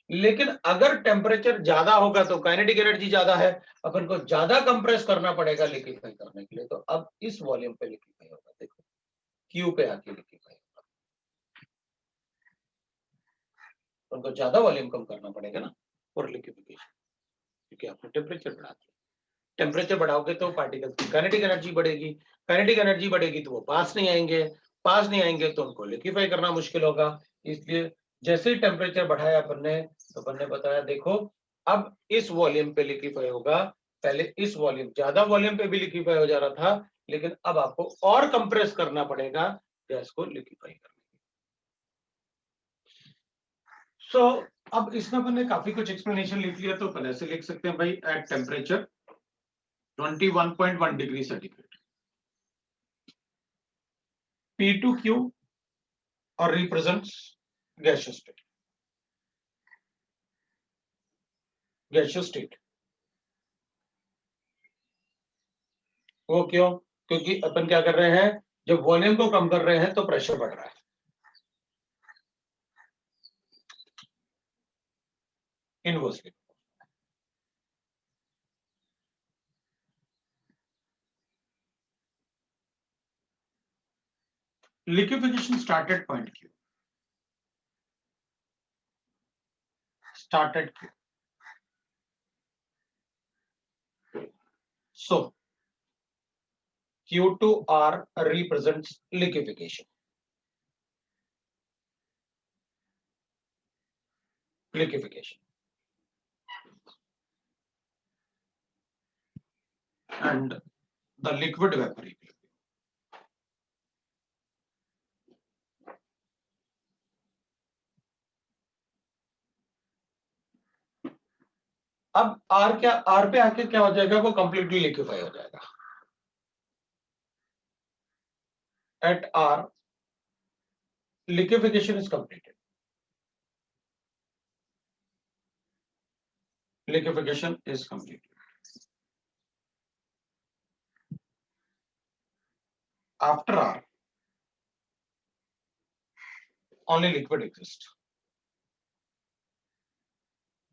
लेकिन अगर टेम्परेचर ज्यादा होगा तो काइनेटिक एनर्जी ज्यादा है, अपन को ज्यादा कंप्रेस करना पड़ेगा लिक्विफाई करने के लिए, तो अब इस वॉल्यूम पे लिक्विफाई होगा, देखो क्यू पे आके लिक्विफाई होगा, उनको ज्यादा वॉल्यूम कम करना पड़ेगा ना फॉर लिक्विफिकेशन, क्योंकि आपने टेम्परेचर बढ़ा दिया। टेम्परेचर बढ़ाओगे तो पार्टिकल की काइनेटिक एनर्जी बढ़ेगी, काइनेटिक एनर्जी बढ़ेगी तो वो पास नहीं आएंगे, पास नहीं आएंगे तो उनको लिक्विफाई करना मुश्किल होगा। इसलिए जैसे ही टेम्परेचर बढ़ाया अपन ने, तो अपन ने बताया देखो अब इस वॉल्यूम पे लिक्विफाई होगा, पहले इस वॉल्यूम, ज्यादा वॉल्यूम पे भी लिक्विफाई हो जा रहा था, लेकिन अब आपको और कंप्रेस करना पड़ेगा गैस को लिक्विफाई करने। सो अब इसमें अपन ने काफी कुछ एक्सप्लेनेशन लिख लिया, तो पहले से लिख सकते हैं भाई at temperature 21.1 degree centigrade P2Q or represents gaseous state, gaseous state। वो क्यों, क्योंकि अपन क्या कर रहे हैं, जब वॉल्यूम को कम कर रहे हैं तो प्रेशर बढ़ रहा है, inversely. Liquefaction started point Q, started Q, so Q2R represents liquefaction, liquefaction, and the liquid vapor equilibrium। अब R क्या, R पे आके क्या हो जाएगा, वो कंप्लीटली लिक्विफाई हो जाएगा। At R liquefaction is completed, liquefaction is complete. After R, only liquid exists.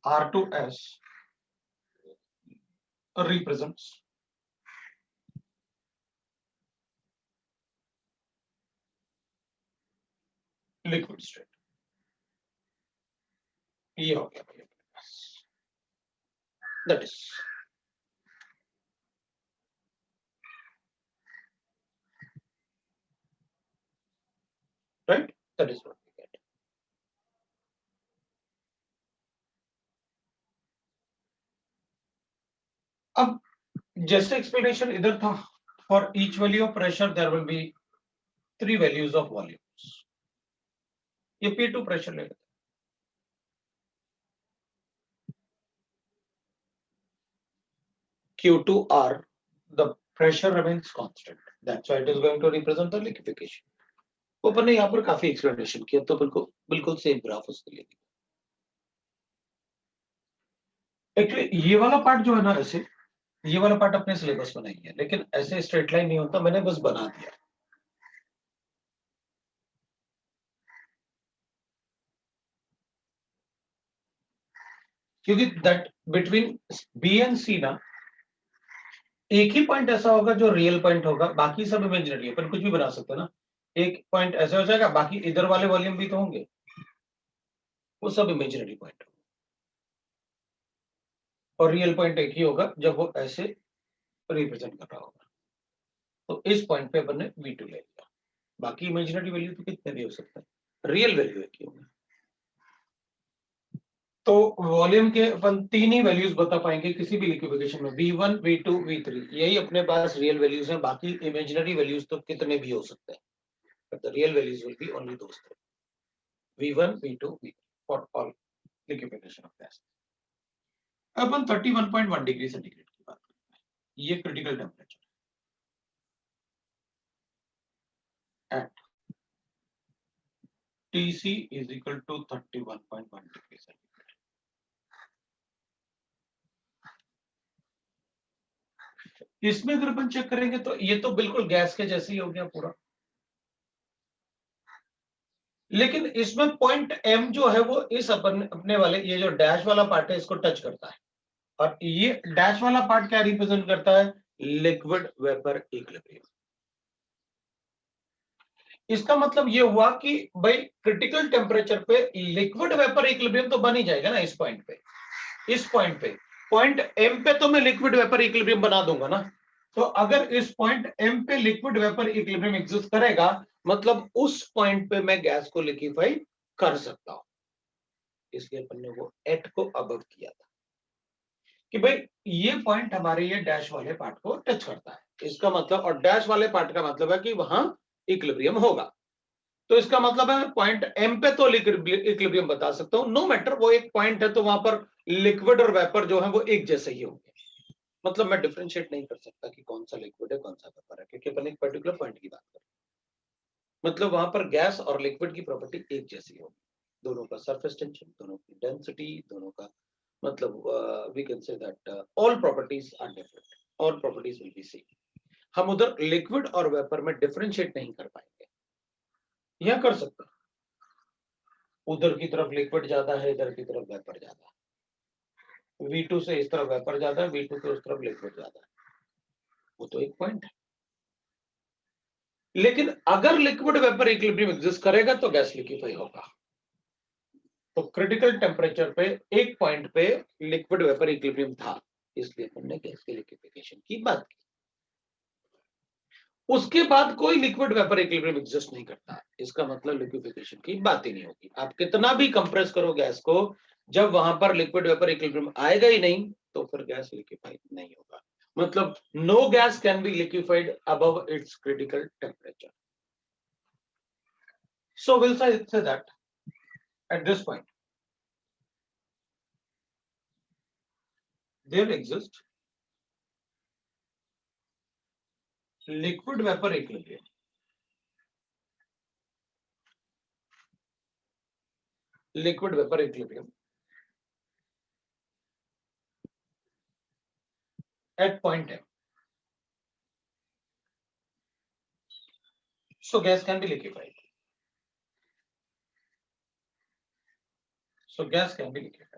R2S represents liquid state. ये हो गया भैया, that is right, that is what we get. अब जैसे एक्सप्लेनेशन इधर था, for each value of pressure there will be 3 values of volumes. ये P2 pressure ले लेते हैं. Q2R, the pressure remains constant. That's why it is going to represent the liquefaction. ऊपर ने यहाँ पर काफी एक्सप्लेनेशन किया, तो बिल्कुल सेम ग्राफ उसके लिए. एक्चुअली ये वाला पार्ट जो है ना, ऐसे ये वाला पार्ट अपने सिलेबस में नहीं है, लेकिन ऐसे स्ट्रेट लाइन नहीं होता, मैंने बस बना दिया. क्योंकि दैट बिटवीन बी एंड सी ना, एक ही पॉइंट ऐसा होगा जो रियल पॉइंट होगा, बाकी सब इमेजिनरी है. पर कुछ भी बना सकते हैं ना. एक पॉइंट ऐसा हो जाएगा, बाकी इधर वाले वॉल्यूम भी तो होंगे, वो सब इमेजिनरी पॉइंट होगा. और रियल पॉइंट एक ही होगा जब वो ऐसे रिप्रेजेंट कर रहा होगा. तो इस पॉइंट पे अपन ने V2 ले लिया. बाकी इमेजिनरी वैल्यू तो कितने भी हो सकता है, रियल वैल्यू एक ही होगा. तो वॉल्यूम के अपन 3 ही वैल्यूज बता पाएंगे किसी भी लिक्विफिकेशन में, V1, V2, V3. यही अपने पास रियल वैल्यूज हैं. बाकी इमेजिनरी वैल्यूज तो कितने भी हो सकते हैं, but the real values will be only those three: V1, V2, V3 for all liquefaction of gas. Upon 31.1 degree centigrade की बात करते हैं. ये critical temperature at TC is equal to 31.1 degree centigrade. इसमें अगर अपन चेक करेंगे तो ये तो बिल्कुल गैस के जैसे ही हो गया पूरा, लेकिन इसमें पॉइंट M जो है वो इस अपने वाले ये जो डैश वाला पार्ट है इसको टच करता है. और ये डैश वाला पार्ट क्या रिप्रेजेंट करता है, लिक्विड वेपर इक्विलिब्रियम. इसका मतलब ये हुआ कि भाई क्रिटिकल टेम्परेचर पे लिक्विड वेपर इक्विलिब्रियम तो बन ही जाएगा ना. इस पॉइंट पे, इस पॉइंट पे, पॉइंट एम पे तो मैं लिक्विड वेपर इक्विलिब्रियम बना दूंगा ना. तो अगर इस पॉइंट एम पे लिक्विड वेपर इक्विलिब्रियम एग्जिस्ट करेगा, मतलब उस पॉइंट पे मैं गैस को लिक्विफाई कर सकता हूं. इसलिए अपन ने वो एट को अबव किया था कि भाई ये पॉइंट हमारे ये डैश वाले पार्ट को टच करता है. इसका मतलब, और डैश वाले पार्ट का मतलब है कि वहां इक्विलिब्रियम होगा. तो इसका मतलब है पॉइंट एम पे तो इक्विलिब्रियम बता सकता हूं. नो मैटर वो एक पॉइंट है, तो वहां पर लिक्विड और वेपर जो है वो एक जैसे ही होंगे. मतलब मैं डिफरेंशिएट नहीं कर सकता कि कौन सा लिक्विड है कौन सा वेपर है, क्योंकि अपन एक पर्टिकुलर पॉइंट की बात कर रहे हैं. मतलब वहां पर गैस और लिक्विड की प्रॉपर्टी एक जैसी होगी. दोनों का सरफेस टेंशन, दोनों की डेंसिटी, दोनों का मतलब we can say that all properties are different, all properties will be same. हम उधर लिक्विड और वेपर में डिफरेंशिएट नहीं कर पाएंगे. यह कर सकते हैं, उधर की तरफ लिक्विड ज्यादा है, इधर की तरफ वेपर ज्यादा है. V2 से इस तरफ वेपर ज्यादा है, V2 से उस तरफ लिक्विड ज्यादा है. वो तो एक पॉइंट है. लेकिन अगर लिक्विड वेपर इक्विलिब्रियम एग्जिस्ट करेगा तो गैस लिक्विफाई होगा. तो क्रिटिकल टेम्परेचर पे एक पॉइंट पे लिक्विड वेपर इक्विलिब्रियम था, इसलिए हमने गैस के लिक्विफिकेशन की बात की. उसके बाद कोई लिक्विड वेपर इक्विलिब्रियम एग्जिस्ट नहीं करता. इसका मतलब लिक्विफिकेशन की बात ही नहीं होगी. आप कितना भी कंप्रेस करो गैस को, जब वहां पर लिक्विड वेपर इक्विलिब्रियम आएगा ही नहीं, तो फिर गैस लिक्विफाई नहीं होगा. मतलब no gas can be liquefied above its critical temperature. So we'll say that at this point there exists liquid vapor equilibrium. Liquid vapor equilibrium at point M. So gas can be liquefied. So gas can be liquefied.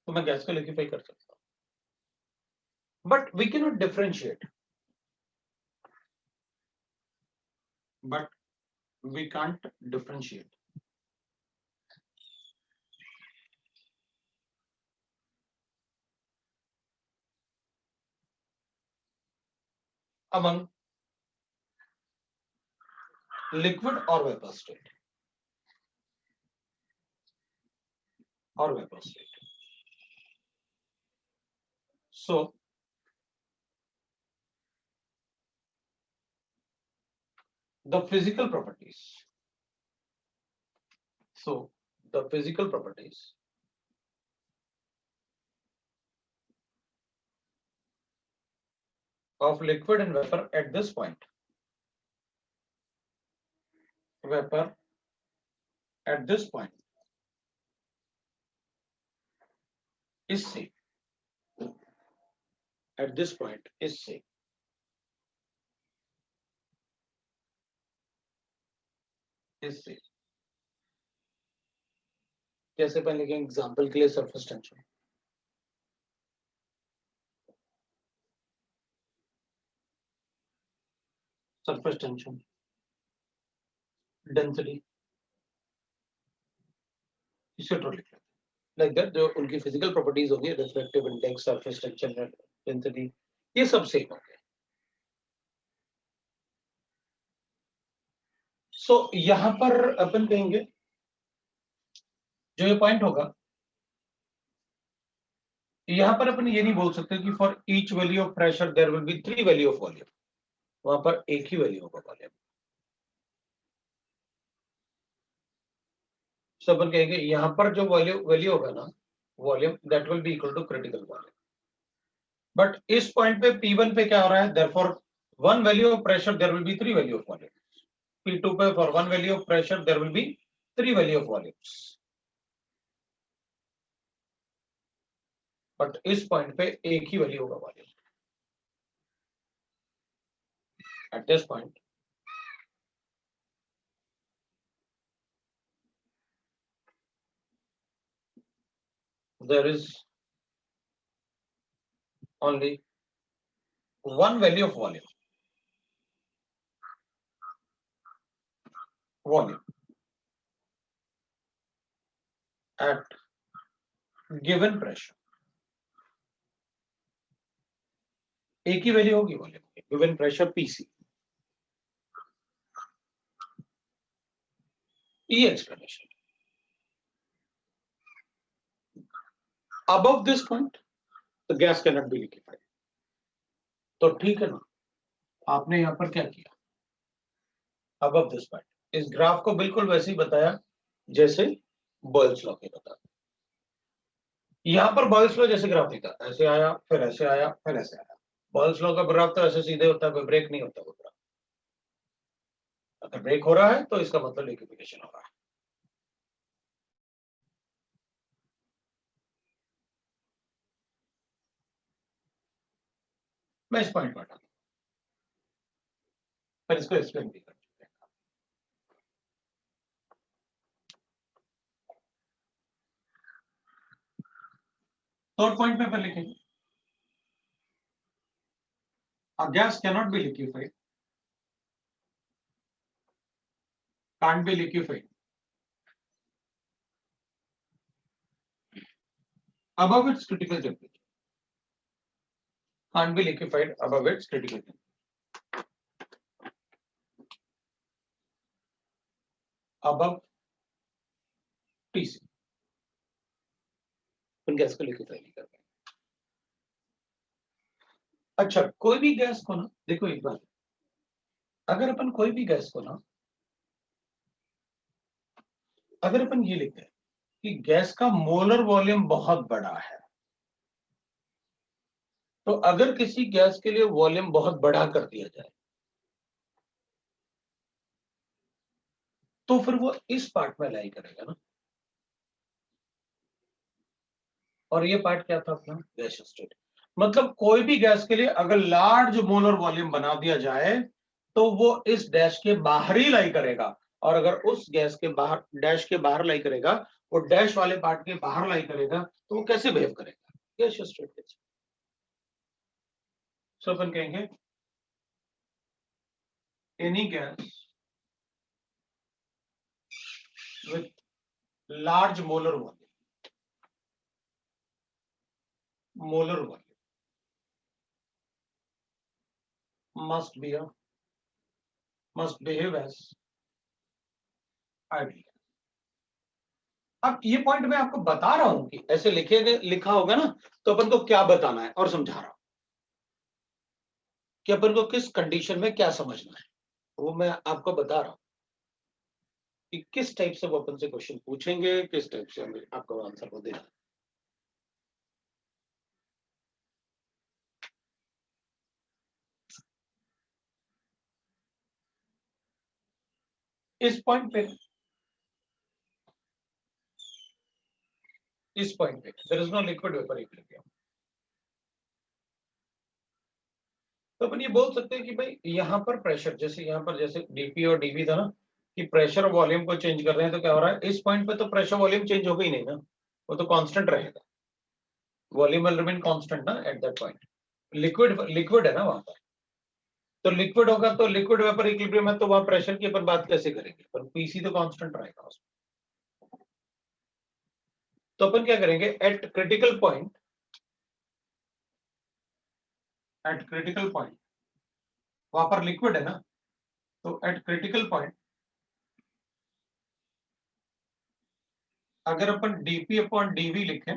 तो मैं gas को liquefy कर सकता हूँ, but we can not differentiate, but we can't differentiate among liquid or vapor state or vapor state. So the physical properties, of liquid and vapor at this point, vapor at this point is same. At this point is same. Is same. जैसे पहले के example के लिए surface tension, density, इसे तो लिख लेते हैं लाइक दैट। जो उनकी फिजिकल प्रॉपर्टीज होगी, refractive index, surface tension, density, ये सब सेम होंगे। सो यहां पर अपन कहेंगे जो ये पॉइंट होगा, यहां पर अपन ये नहीं बोल सकते कि for each value of pressure there will be 3 value of volume, वहां पर एक ही वैल्यू होगा वॉल्यूम। सो अपन कहेंगे यहां पर जो वैल्यू होगा ना volume, that will be equal to critical volume. But इस पॉइंट पे P1 पे क्या हो रहा है, therefore one value of pressure there will be 3 value of volume. P2 पे for one value of pressure there will be 3 value of volumes. But इस point पे एक ही वैल्यू होगा volume. At this point there is only one value of volume at given pressure। एक ही value होगी volume की, गिवन प्रेशर पीसी। ये explanation. above this point the gas cannot be liquefied। तो ठीक है ना, आपने यहां पर क्या किया, above this point इस ग्राफ को बिल्कुल वैसे ही बताया जैसे बॉयल्स लॉ के बताया। यहां पर बॉयल्स लॉ जैसे ग्राफ लिखा, ऐसे आया फिर ऐसे आया फिर ऐसे आया। बॉयल्स लॉ का ग्राफ तो ऐसे सीधे होता है, कोई ब्रेक नहीं होता वो ग्राफ। अगर ब्रेक हो रहा है तो इसका मतलब लिक्विफिकेशन हो रहा है। मैं इस पॉइंट पर हटा दूं, पर इसको एक्सप्लेन भी कर चुके हैं। थर्ड पॉइंट में लिखेंगे, a gas cannot be liquefied, can't be liquefied above its critical temperature, can't be liquefied above its critical temperature, above TC उन गैस को लिक्विफाई नहीं कर पाएंगे। अच्छा, कोई भी गैस को ना, देखो एक बात, अगर अपन कोई भी गैस को ना, अगर अपन ये लिखते हैं कि गैस का मोलर वॉल्यूम बहुत बड़ा है, तो अगर किसी गैस के लिए वॉल्यूम बहुत बड़ा कर दिया जाए तो फिर वो इस पार्ट में लाई करेगा ना। और ये पार्ट क्या था अपना गैस स्टेट। मतलब कोई भी गैस के लिए अगर लार्ज मोलर वॉल्यूम बना दिया जाए तो वो इस डैश के बाहर ही लाई करेगा, और अगर उस गैस के बाहर डैश के बाहर लाई करेगा, वो डैश वाले पार्ट के बाहर लाई करेगा, तो वो कैसे बिहेव करेगा, गैस स्टेट कैसे। सो अपन कहेंगे any gas with large molar volume must behave as ideal। अब ये पॉइंट मैं आपको बता रहा हूं कि ऐसे लिखा होगा ना, तो अपन को क्या बताना है, और समझा रहा हूं कि अपन को किस कंडीशन में क्या समझना है, वो मैं आपको बता रहा हूं कि किस टाइप से वो अपन से क्वेश्चन पूछेंगे, किस टाइप से हमें आपको आंसर को देना है। इस पॉइंट पे there is no liquid vapour equilibrium. तो अपन ये बोल सकते हैं कि भाई यहाँ पर प्रेशर, जैसे यहाँ पर जैसे डीपी और डीवी था ना, कि प्रेशर और वॉल्यूम को चेंज कर रहे हैं, तो क्या हो रहा है इस पॉइंट पे, तो प्रेशर वॉल्यूम चेंज होगा ही नहीं ना, वो तो कांस्टेंट रहेगा, वॉल्यूम विल रिमेन कांस्टेंट ना एट दैट पॉइंट। लिक्विड है ना वहां पर, तो लिक्विड होगा तो लिक्विड वेपर इक्विलिब्रियम है, तो वहां प्रेशर की अपन बात कैसे करेंगे, पर पीसी तो कांस्टेंट रहेगा उसमें। तो अपन क्या करेंगे, एट क्रिटिकल पॉइंट वहां पर लिक्विड है ना, तो एट क्रिटिकल पॉइंट अगर अपन डीपी अपॉन डीवी लिखें,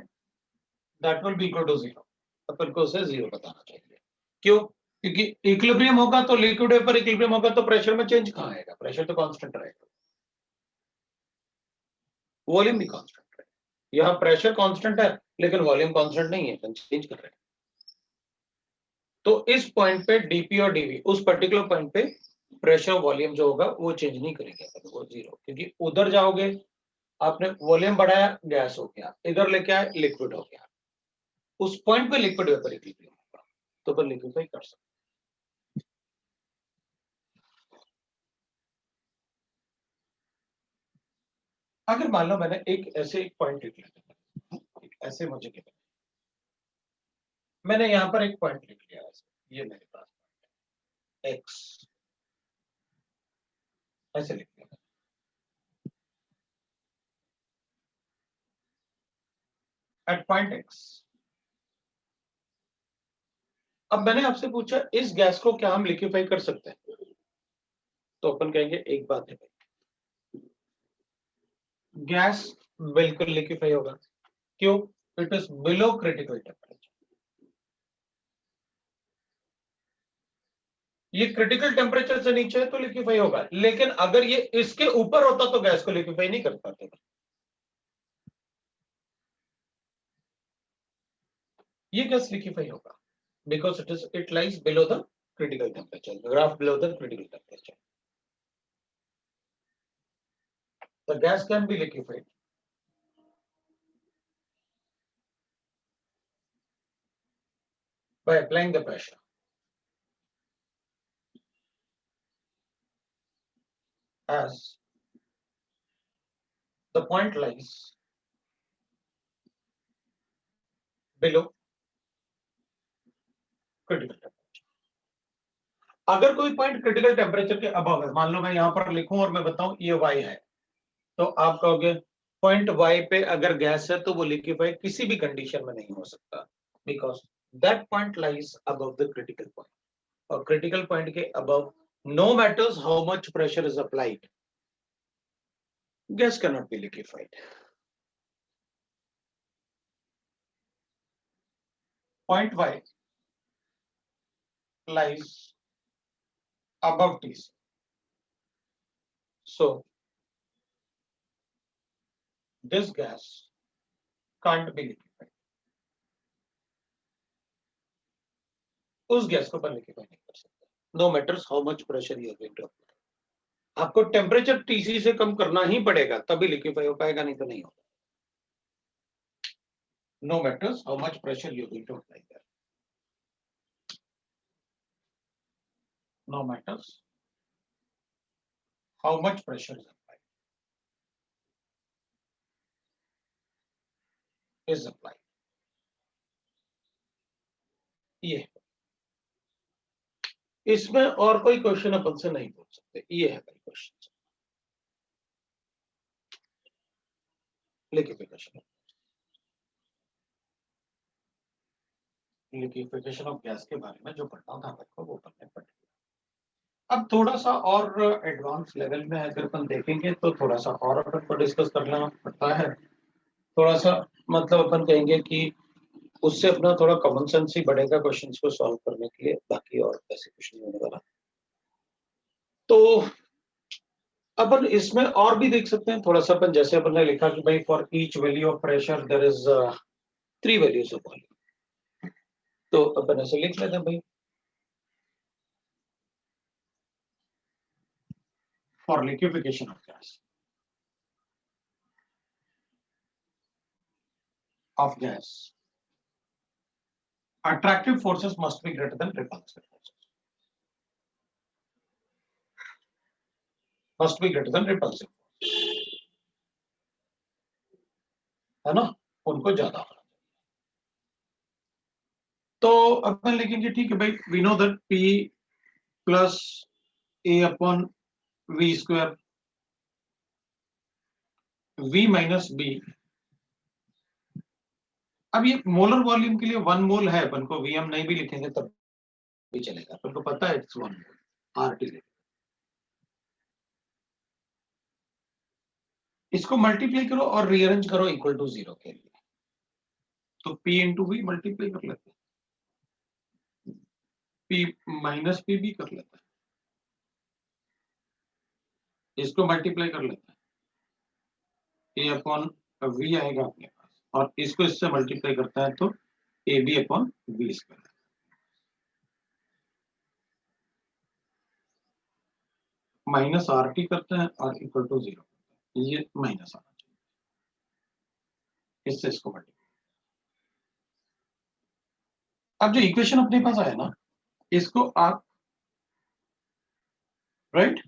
that will be equal to zero. अपन को उसे जीरो बताना चाहिए। क्यों? क्योंकि इक्विलिब्रियम होगा तो लिक्विड वेपर इक्विलिब्रियम होगा, तो प्रेशर में चेंज कहां आएगा, प्रेशर तो कांस्टेंट रहेगा, वॉल्यूम भी कांस्टेंट रहेगा। यहाँ प्रेशर कांस्टेंट है लेकिन वॉल्यूम कांस्टेंट नहीं है, चेंज कर रहे हैं। तो इस पॉइंट पे डीपी और डीवी, उस पर्टिकुलर पॉइंट पे प्रेशर वॉल्यूम जो होगा वो चेंज नहीं करेंगे, वो जीरो, क्योंकि उधर जाओगे आपने वॉल्यूम बढ़ाया गैस हो गया, इधर लेके आए लिक्विड हो गया, उस पॉइंट पे लिक्विड वेपर इक्विलिब्रियम होगा, तो अपन लिक्विफाई कर सकते। अगर मान लो मैंने एक ऐसे एक पॉइंट लिख लिया, ऐसे मुझे क्या, मैंने यहां पर एक पॉइंट लिख लिया ऐसे, ये मेरे पास एक्स ऐसे लिख लिया, एट पॉइंट एक्स। अब मैंने आपसे पूछा इस गैस को क्या हम लिक्विफाई कर सकते हैं, तो अपन कहेंगे एक बात है भाई, गैस बिल्कुल लिक्विफाई होगा। क्यों? It is below critical temperature. ये क्रिटिकल टेम्परेचर से नीचे है तो लिक्विफाई होगा, लेकिन अगर ये इसके ऊपर होता तो गैस को लिक्विफाई नहीं कर पाते। ये गैस लिक्विफाई होगा because it lies below the critical temperature, graph below the critical temperature. The gas can be liquefied by applying the pressure. As the point lies below critical temperature. अगर कोई point critical temperature के above है, मान लो मैं यहां पर लिखूं और मैं बताऊं ये y है, तो आप कहोगे पॉइंट y पे अगर गैस है तो वो लिक्विफाई किसी भी कंडीशन में नहीं हो सकता, because that point lies above the critical point, और क्रिटिकल पॉइंट के above no matters how much pressure is applied, gas can not be liquefied. Point y lies above Tc, so this gas can't be liquefied. उस gas को अपन liquefy नहीं कर सकते, no matters how much pressure you are going to apply. आपको temperature TC से कम करना ही पड़ेगा, तभी लिक्विफाई हो पाएगा, नहीं तो नहीं होगा। no matters how much pressure you're going to apply there. No matters how much pressure is applied. ये इसमें और कोई क्वेश्चन अपन से नहीं पूछ सकते, ये है भाई क्वेश्चन। लिक्विफिकेशन ऑफ गैस के बारे में जो पढ़ना था आपको वो पढ़ने पड़ गया। अब थोड़ा सा और एडवांस लेवल में अगर अपन देखेंगे तो थोड़ा सा और अपन को डिस्कस करना पड़ता है। थोड़ा सा मतलब अपन कहेंगे कि उससे अपना थोड़ा कॉमन सेंस ही बढ़ेगा क्वेश्चंस को सॉल्व करने के लिए, बाकी और ऐसे कुछ नहीं होने वाला। तो अपन इसमें और भी देख सकते हैं थोड़ा सा, अपन जैसे अपन ने लिखा कि भाई for each value of pressure there is 3 values of volume, तो अपन ऐसे लिख लेते हैं भाई for liquefaction of gas attractive forces must be greater than repulsive forces, must be greater than repulsive forces, है ना, उनको ज्यादा होना। तो अपन लिखेंगे ठीक है भाई, we know that P plus A upon V square V minus B। अब ये मोलर वॉल्यूम के लिए 1 मोल है, अपन को V हम नहीं भी लिखेंगे तब भी चलेगा, अपन को पता है इट्स 1 मोल RT। इसको मल्टीप्लाई करो और रीअरेंज करो इक्वल टू 0 के लिए, तो P इंटू V मल्टीप्लाई कर लेते हैं, P माइनस P भी कर लेते हैं, इसको मल्टीप्लाई कर लेते हैं, A अपॉन V आएगा अपने पास, और इसको इससे मल्टीप्लाई करता है तो AB upon V square, minus RT करते हैं और इक्वल टू 0, ये माइनस आना चाहिए, इससे इसको मल्टीप्लाई। अब जो इक्वेशन अपने पास आया ना, इसको आप राइट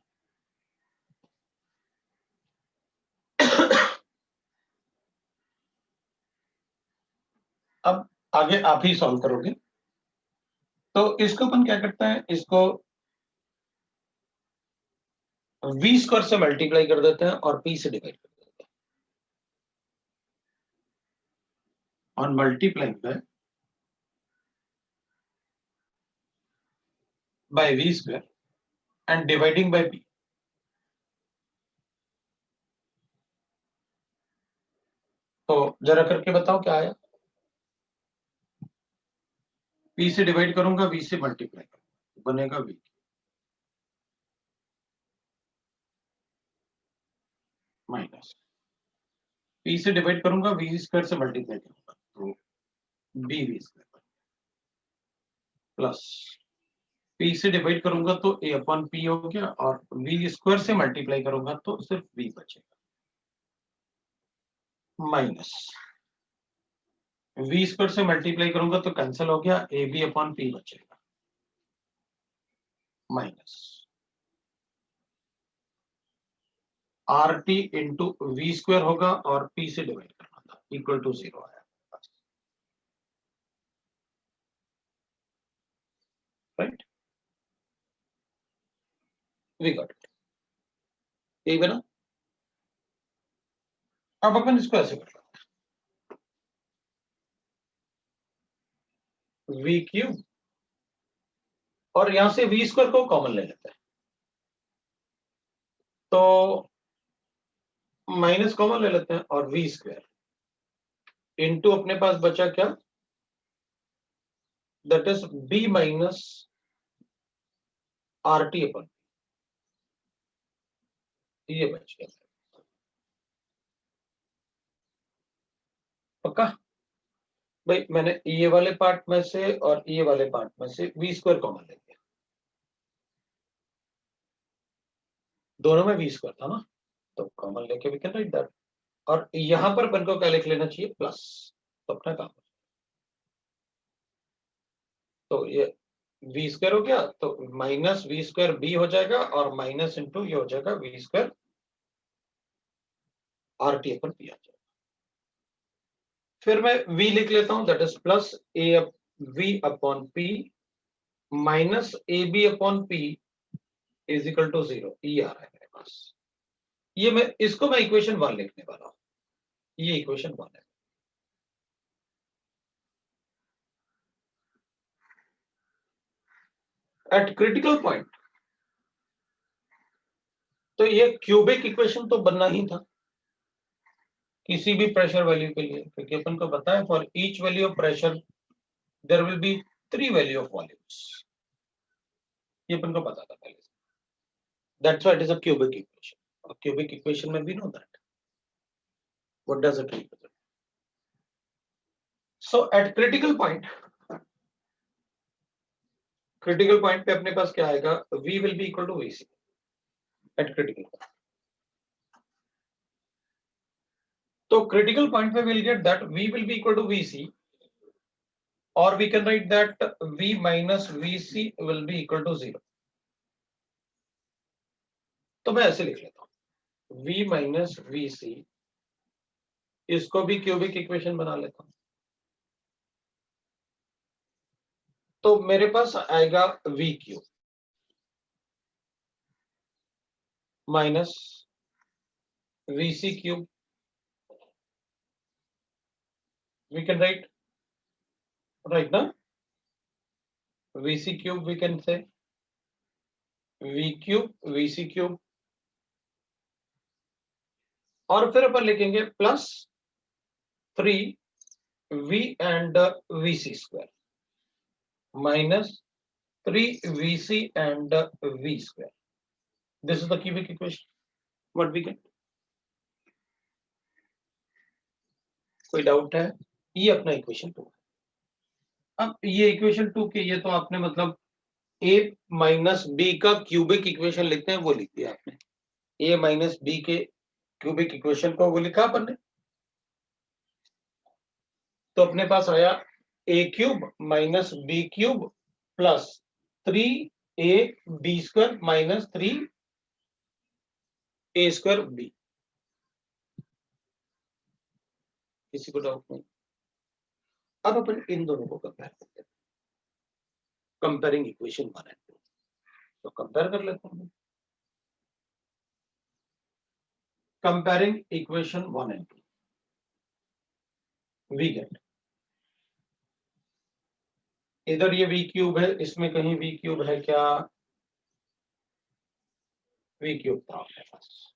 अब आगे आप ही सॉल्व करोगे, तो इसको अपन क्या करते हैं, इसको V स्क्वायर से मल्टीप्लाई कर देते हैं और P से डिवाइड कर देते हैं, on multiplying by V square and dividing by P। तो जरा करके बताओ क्या आया, P से डिवाइड करूंगा V से मल्टीप्लाई करूंगा, बनेगा V माइनस P से डिवाइड करूंगा V स्क्वायर से मल्टीप्लाई करूंगा तो BV स्क्वायर प्लस P से डिवाइड करूंगा तो A अपॉन P हो गया, और V स्क्वायर से मल्टीप्लाई करूंगा तो सिर्फ V बचेगा, माइनस V स्क्वायर से मल्टीप्लाई करूंगा तो कैंसिल हो गया, AB अपॉन P बचेगा, minus RT into V square होगा और P से डिवाइड करना था, इक्वल टू 0 आया, राइट, वी गॉट इट, यही बना। अब अपन इसको ऐसे कर लेते हैं V क्यूब, और यहां से V स्क्वायर को कॉमन ले लेते हैं, तो माइनस कॉमन ले लेते हैं और V स्क्वायर इंटू अपने पास बचा क्या, that is B minus RT अपन, ये बच गया, पक्का भाई। मैंने ये वाले पार्ट में से और ये वाले पार्ट में से V स्क्वायर कॉमन ले लिया, दोनों में V स्क्वायर था ना, तो कॉमन लेके वी कैन राइट दैट, और यहां पर अपन को क्या लिख लेना चाहिए, प्लस तो अपना काम। तो ये वी स्क्वायर हो गया, तो माइनस वी स्क्वायर बी हो जाएगा और माइनस इंटू ये हो जाएगा वी स्क्वायर आर टी अपन पी आ जाएगा। फिर मैं v लिख लेता हूं, that is plus A V upon P minus A B upon P is equal to 0। ई आ रहा है मेरे पास। ये मैं इसको मैं इक्वेशन 1 लिखने वाला हूं, ये इक्वेशन 1 है। एट क्रिटिकल पॉइंट, तो ये क्यूबिक इक्वेशन तो बनना ही था किसी भी प्रेशर वैल्यू के लिए, क्योंकि अपन को बताया for each value of pressure there will be 3 value of volumes. ये अपन को पता था पहले से। That's why it is a cubic equation. और क्यूबिक इक्वेशन में we know that what does it represent. So at critical point, critical point पे अपने पास क्या आएगा, v will be equal to vc at critical point. तो critical point पे will get that v will be equal to vc, और we can write that v minus vc will be equal to 0। तो मैं ऐसे लिख लेता हूं v minus vc, इसको भी क्यूबिक इक्वेशन बना लेता हूं। तो मेरे पास आएगा v cube minus vc cube, we can write right now vc cube, we can say v cube vc cube, और फिर अपन लिखेंगे plus 3v and vc square minus 3vc and v square. This is the cubic equation. What we get? कोई doubt है? ये अपना equation 2 है। अब ये इक्वेशन 2 के ये तो आपने मतलब a माइनस बी का क्यूबिक इक्वेशन लिखते हैं वो लिख दिया आपने। a माइनस बी के क्यूबिक इक्वेशन को वो लिखा अपन ने। तो अपने पास आया a cube minus B cube plus 3a B square minus 3a square B. किसी को डाउट नहीं? अब अपन इन दोनों को कंपेयर करते हैं, कंपेयरिंग इक्वेशन 1 एंड 2। तो कंपेयर कर लेते हैं। Comparing equation 1 and 2, we get, इधर ये v क्यूब है, इसमें कहीं v क्यूब है क्या? v क्यूब था अपने पास,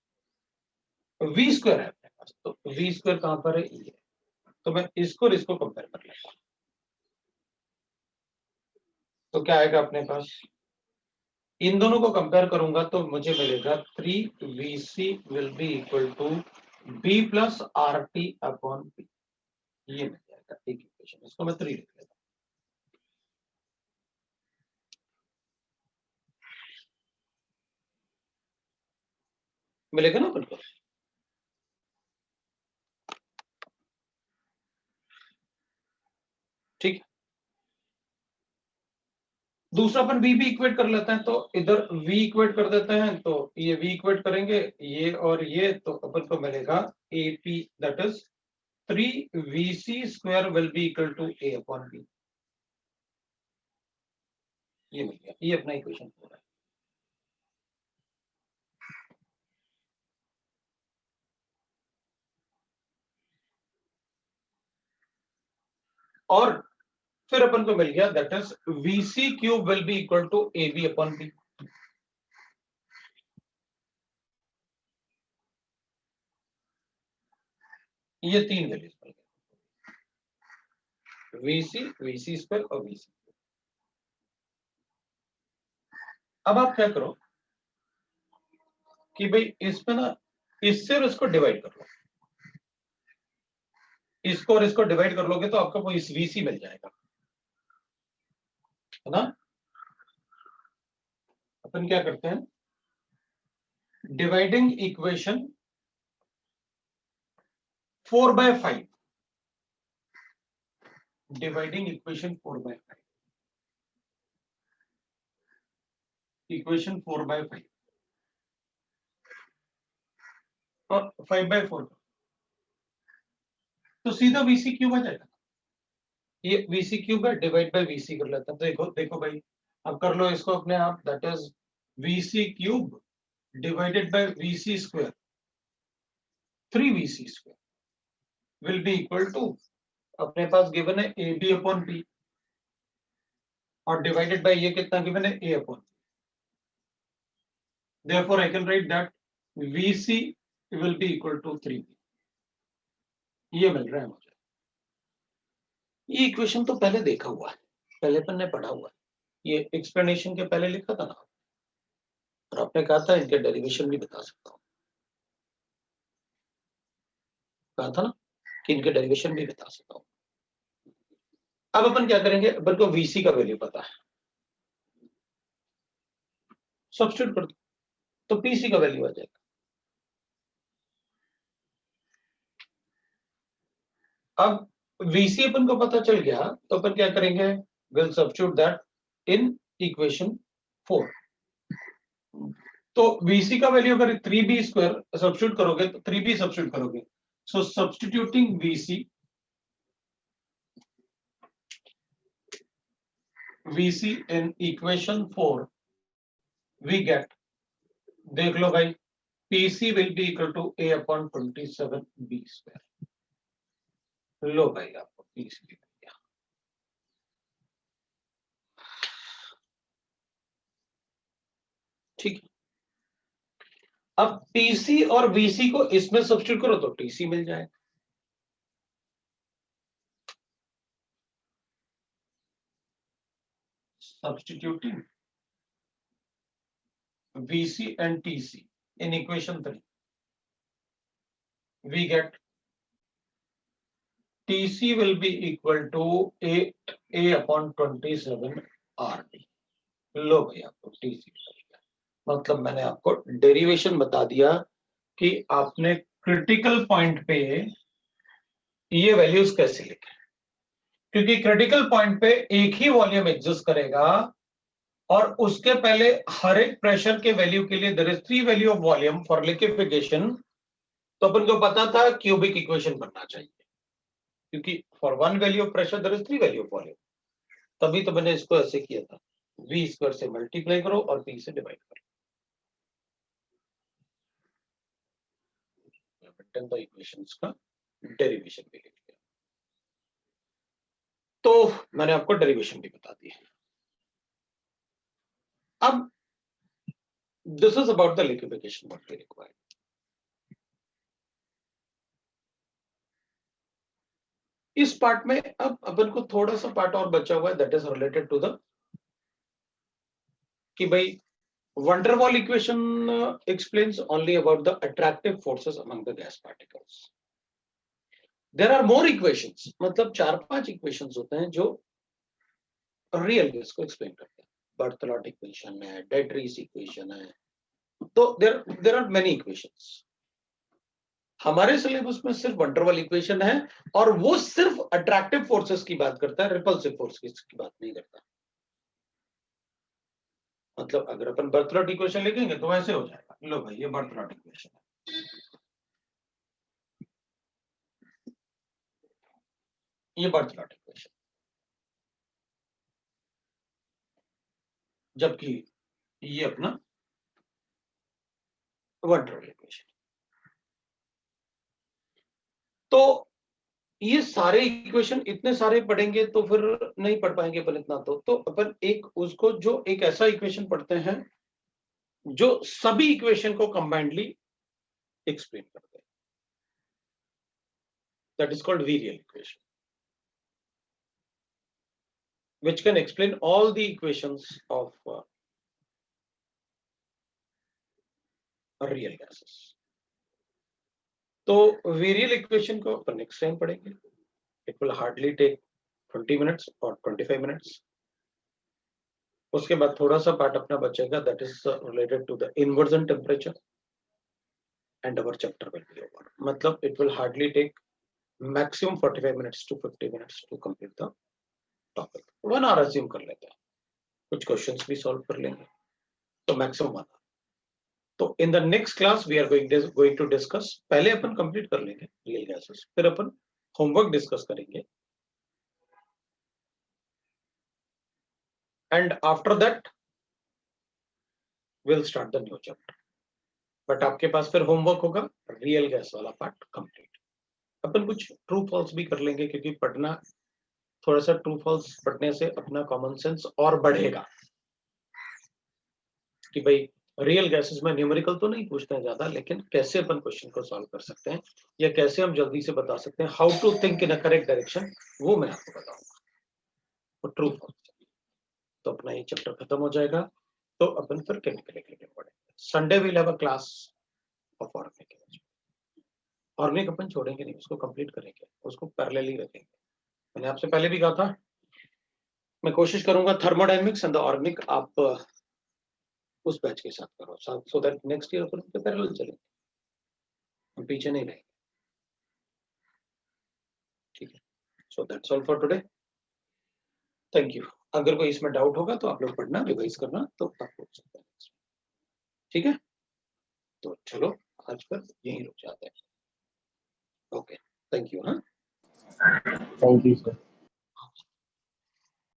v स्क्वायर है अपने पास। तो v स्क्वायर कहां पर है? ये। तो मैं इसको और इसको कंपेयर कर लेता हूं। तो क्या आएगा अपने पास? इन दोनों को कंपेयर करूंगा तो मुझे मिलेगा 3vc will be equal to b plus R T upon P. ये मिल जाएगा एक इक्वेशन, इसको मैं 3 लिख लेता हूं। मिलेगा ना अपन को? ठीक। दूसरा अपन v भी इक्वेट कर लेते हैं, तो इधर v इक्वेट कर देते हैं, तो ये v इक्वेट करेंगे ये और ये, तो अपन को मिलेगा ap that is 3vc square will be equal to a upon b। ये मिल गया, ये अपना इक्वेशन हो रहा है। और फिर अपन को मिल गया that is vc cube will be equal to ab upon b। ये 3 वैल्यूज मिल गए, vc स्क्वायर और vc। अब आप क्या करो कि भाई इसमें ना इससे और इसको डिवाइड कर लो, इसको और इसको डिवाइड कर लोगे तो आपका वो इस vc मिल जाएगा, है ना? अपन क्या करते हैं, dividing equation 4/5 dividing equation 4 by 5. Equation 4 by 5 और 5 by 4, तो सीधा VC क्यूब आ जाएगा। ये VC क्यूब है, डिवाइड बाय VC कर लेते हैं। तो देखो देखो भाई, अब कर लो इसको अपने आप, that is VC cube divided by VC square, 3VC square will be equal to, अपने पास गिवन है AB अपॉन P और डिवाइडेड बाय ये कितना गिवन है, A upon P। Therefore I can write that VC will be equal to 3B। ये मिल रहा है मुझे। ये इक्वेशन तो पहले देखा हुआ है, पहले अपन ने पढ़ा हुआ है, ये एक्सप्लेनेशन के पहले लिखा था ना, और आपने कहा था इनके डेरिवेशन भी बता सकता हूँ, कहा था ना कि इनके डेरिवेशन भी बता सकता हूँ। अब अपन क्या करेंगे, अपन को VC का वैल्यू पता है, सब्स्टिट्यूट कर दो तो PC का वैल्यू आ जाएगा। अब VC अपन को पता चल गया तो अपन क्या करेंगे, will substitute that in equation 4। तो VC का वैल्यू अगर 3B स्क्वायर सब्स्टिट्यूट करोगे तो 3B सब्स्टिट्यूट करोगे, सो substituting VC in equation 4 we get, देख लो भाई, PC will be equal to A upon 27B square। लो भाई आपको PC मिल गया। ठीक है, अब PC और VC को इसमें सब्स्टिट्यूट करो तो TC मिल जाएगा। Substituting VC and TC in equation 3 we get TC will be equal to A upon 27 RD। लो भाई आपको TC, मतलब मैंने आपको डेरिवेशन बता दिया कि आपने क्रिटिकल पॉइंट पे ये वैल्यूज कैसे लिखे, क्योंकि क्रिटिकल पॉइंट पे एक ही वॉल्यूम एग्जिस्ट करेगा और उसके पहले हर एक प्रेशर के वैल्यू के लिए there is 3 value of volume for liquefaction. तो अपन को पता था क्यूबिक इक्वेशन बनना चाहिए, क्योंकि for 1 value of pressure there is 3 value of volume. तभी तो मैंने इसको ऐसे किया था, V स्क्वायर से मल्टीप्लाई करो और P से डिवाइड करो। तो इक्वेशंस का डेरिवेशन भी लिख दिया, तो मैंने आपको डेरिवेशन भी बता दी। अब this is about the liquefaction what we require. इस पार्ट में अब अपन को थोड़ा सा पार्ट और बचा हुआ है, that is related to the, कि भाई van der Waal equation explains only about the attractive forces among the gas particles. There are more equations, मतलब 4-5 equations होते हैं जो रियल गैस को एक्सप्लेन करते हैं। बर्थलॉट इक्वेशन है, डेड-रीस इक्वेशन है, तो there are many equations। हमारे सिलेबस में सिर्फ van der Waal इक्वेशन है और वो सिर्फ अट्रैक्टिव फोर्सेस की बात करता है, रिपल्सिव फोर्सेस की बात नहीं करता। मतलब अगर अपन बर्थलॉट इक्वेशन लिखेंगे तो वैसे हो जाएगा, लो भाई ये बर्थलॉट इक्वेशन है, ये बर्थलॉट इक्वेशन, जबकि ये अपना van der Waal इक्वेशन। तो ये सारे इक्वेशन इतने सारे पढ़ेंगे तो फिर नहीं पढ़ पाएंगे अपन इतना। तो अपन एक उसको जो एक ऐसा इक्वेशन पढ़ते हैं जो सभी इक्वेशन को कंबाइंडली एक्सप्लेन करते हैं, that is called virial equation, which can explain all the equations of real gases। तो वेरियल इक्वेशन को अपन नेक्स्ट टाइम पढ़ेंगे। It will hardly take 20 minutes और 25 मिनट्स। उसके बाद थोड़ा सा पार्ट अपना बचेगा, that is related to the inversion temperature and our chapter will be over. मतलब it will hardly take maximum 45 minutes to 50 minutes to complete the topic 1 hour assume कर लेते हैं, कुछ क्वेश्चंस भी सॉल्व कर लेंगे, तो मैक्सिमम 1 आवर। तो in the next class we are going to discuss, पहले अपन कंप्लीट कर लेंगे रियल गैसेस, फिर अपन होमवर्क डिस्कस करेंगे, and after that will start the new chapter. But आपके पास फिर होमवर्क होगा रियल गैस वाला पार्ट कंप्लीट। अपन कुछ ट्रू फॉल्स भी कर लेंगे, क्योंकि पढ़ना थोड़ा सा, ट्रू फॉल्स पढ़ने से अपना कॉमन सेंस और बढ़ेगा कि भाई रियल गैसेस में न्यूमेरिकल तो नहीं पूछते हैं ज्यादा, लेकिन कैसे अपन क्वेश्चन को सॉल्व कर सकते हैं या कैसे हम जल्दी से बता सकते हैं, how to think in a correct direction, वो मैं आपको बताऊंगा। वो ट्रू फॉल्स, तो अपना ये चैप्टर खत्म हो जाएगा, तो अपन फिर केमिकल एग्रीगेट पढ़ेंगे। Sunday will have a class of organic. Organic अपन छोड़ेंगे नहीं, उसको कंप्लीट करेंगे, उसको पैरेलली रखेंगे। मैंने आपसे पहले भी कहा था, मैं कोशिश करूंगा थर्मोडायनेमिक्स एंड द ऑर्गेनिक आप उस बैच के साथ करो, सो दैट नेक्स्ट ईयर अपन उनके पैरेलल चलेंगे, हम पीछे नहीं रहेंगे। ठीक है, so that's all for today, thank you. अगर कोई इसमें डाउट होगा तो आप लोग पढ़ना, रिवाइज करना, तो आप पूछ सकते हैं। ठीक है, तो चलो आज पर यहीं रुक जाते हैं। Okay, thank you. हाँ, थैंक यू सर।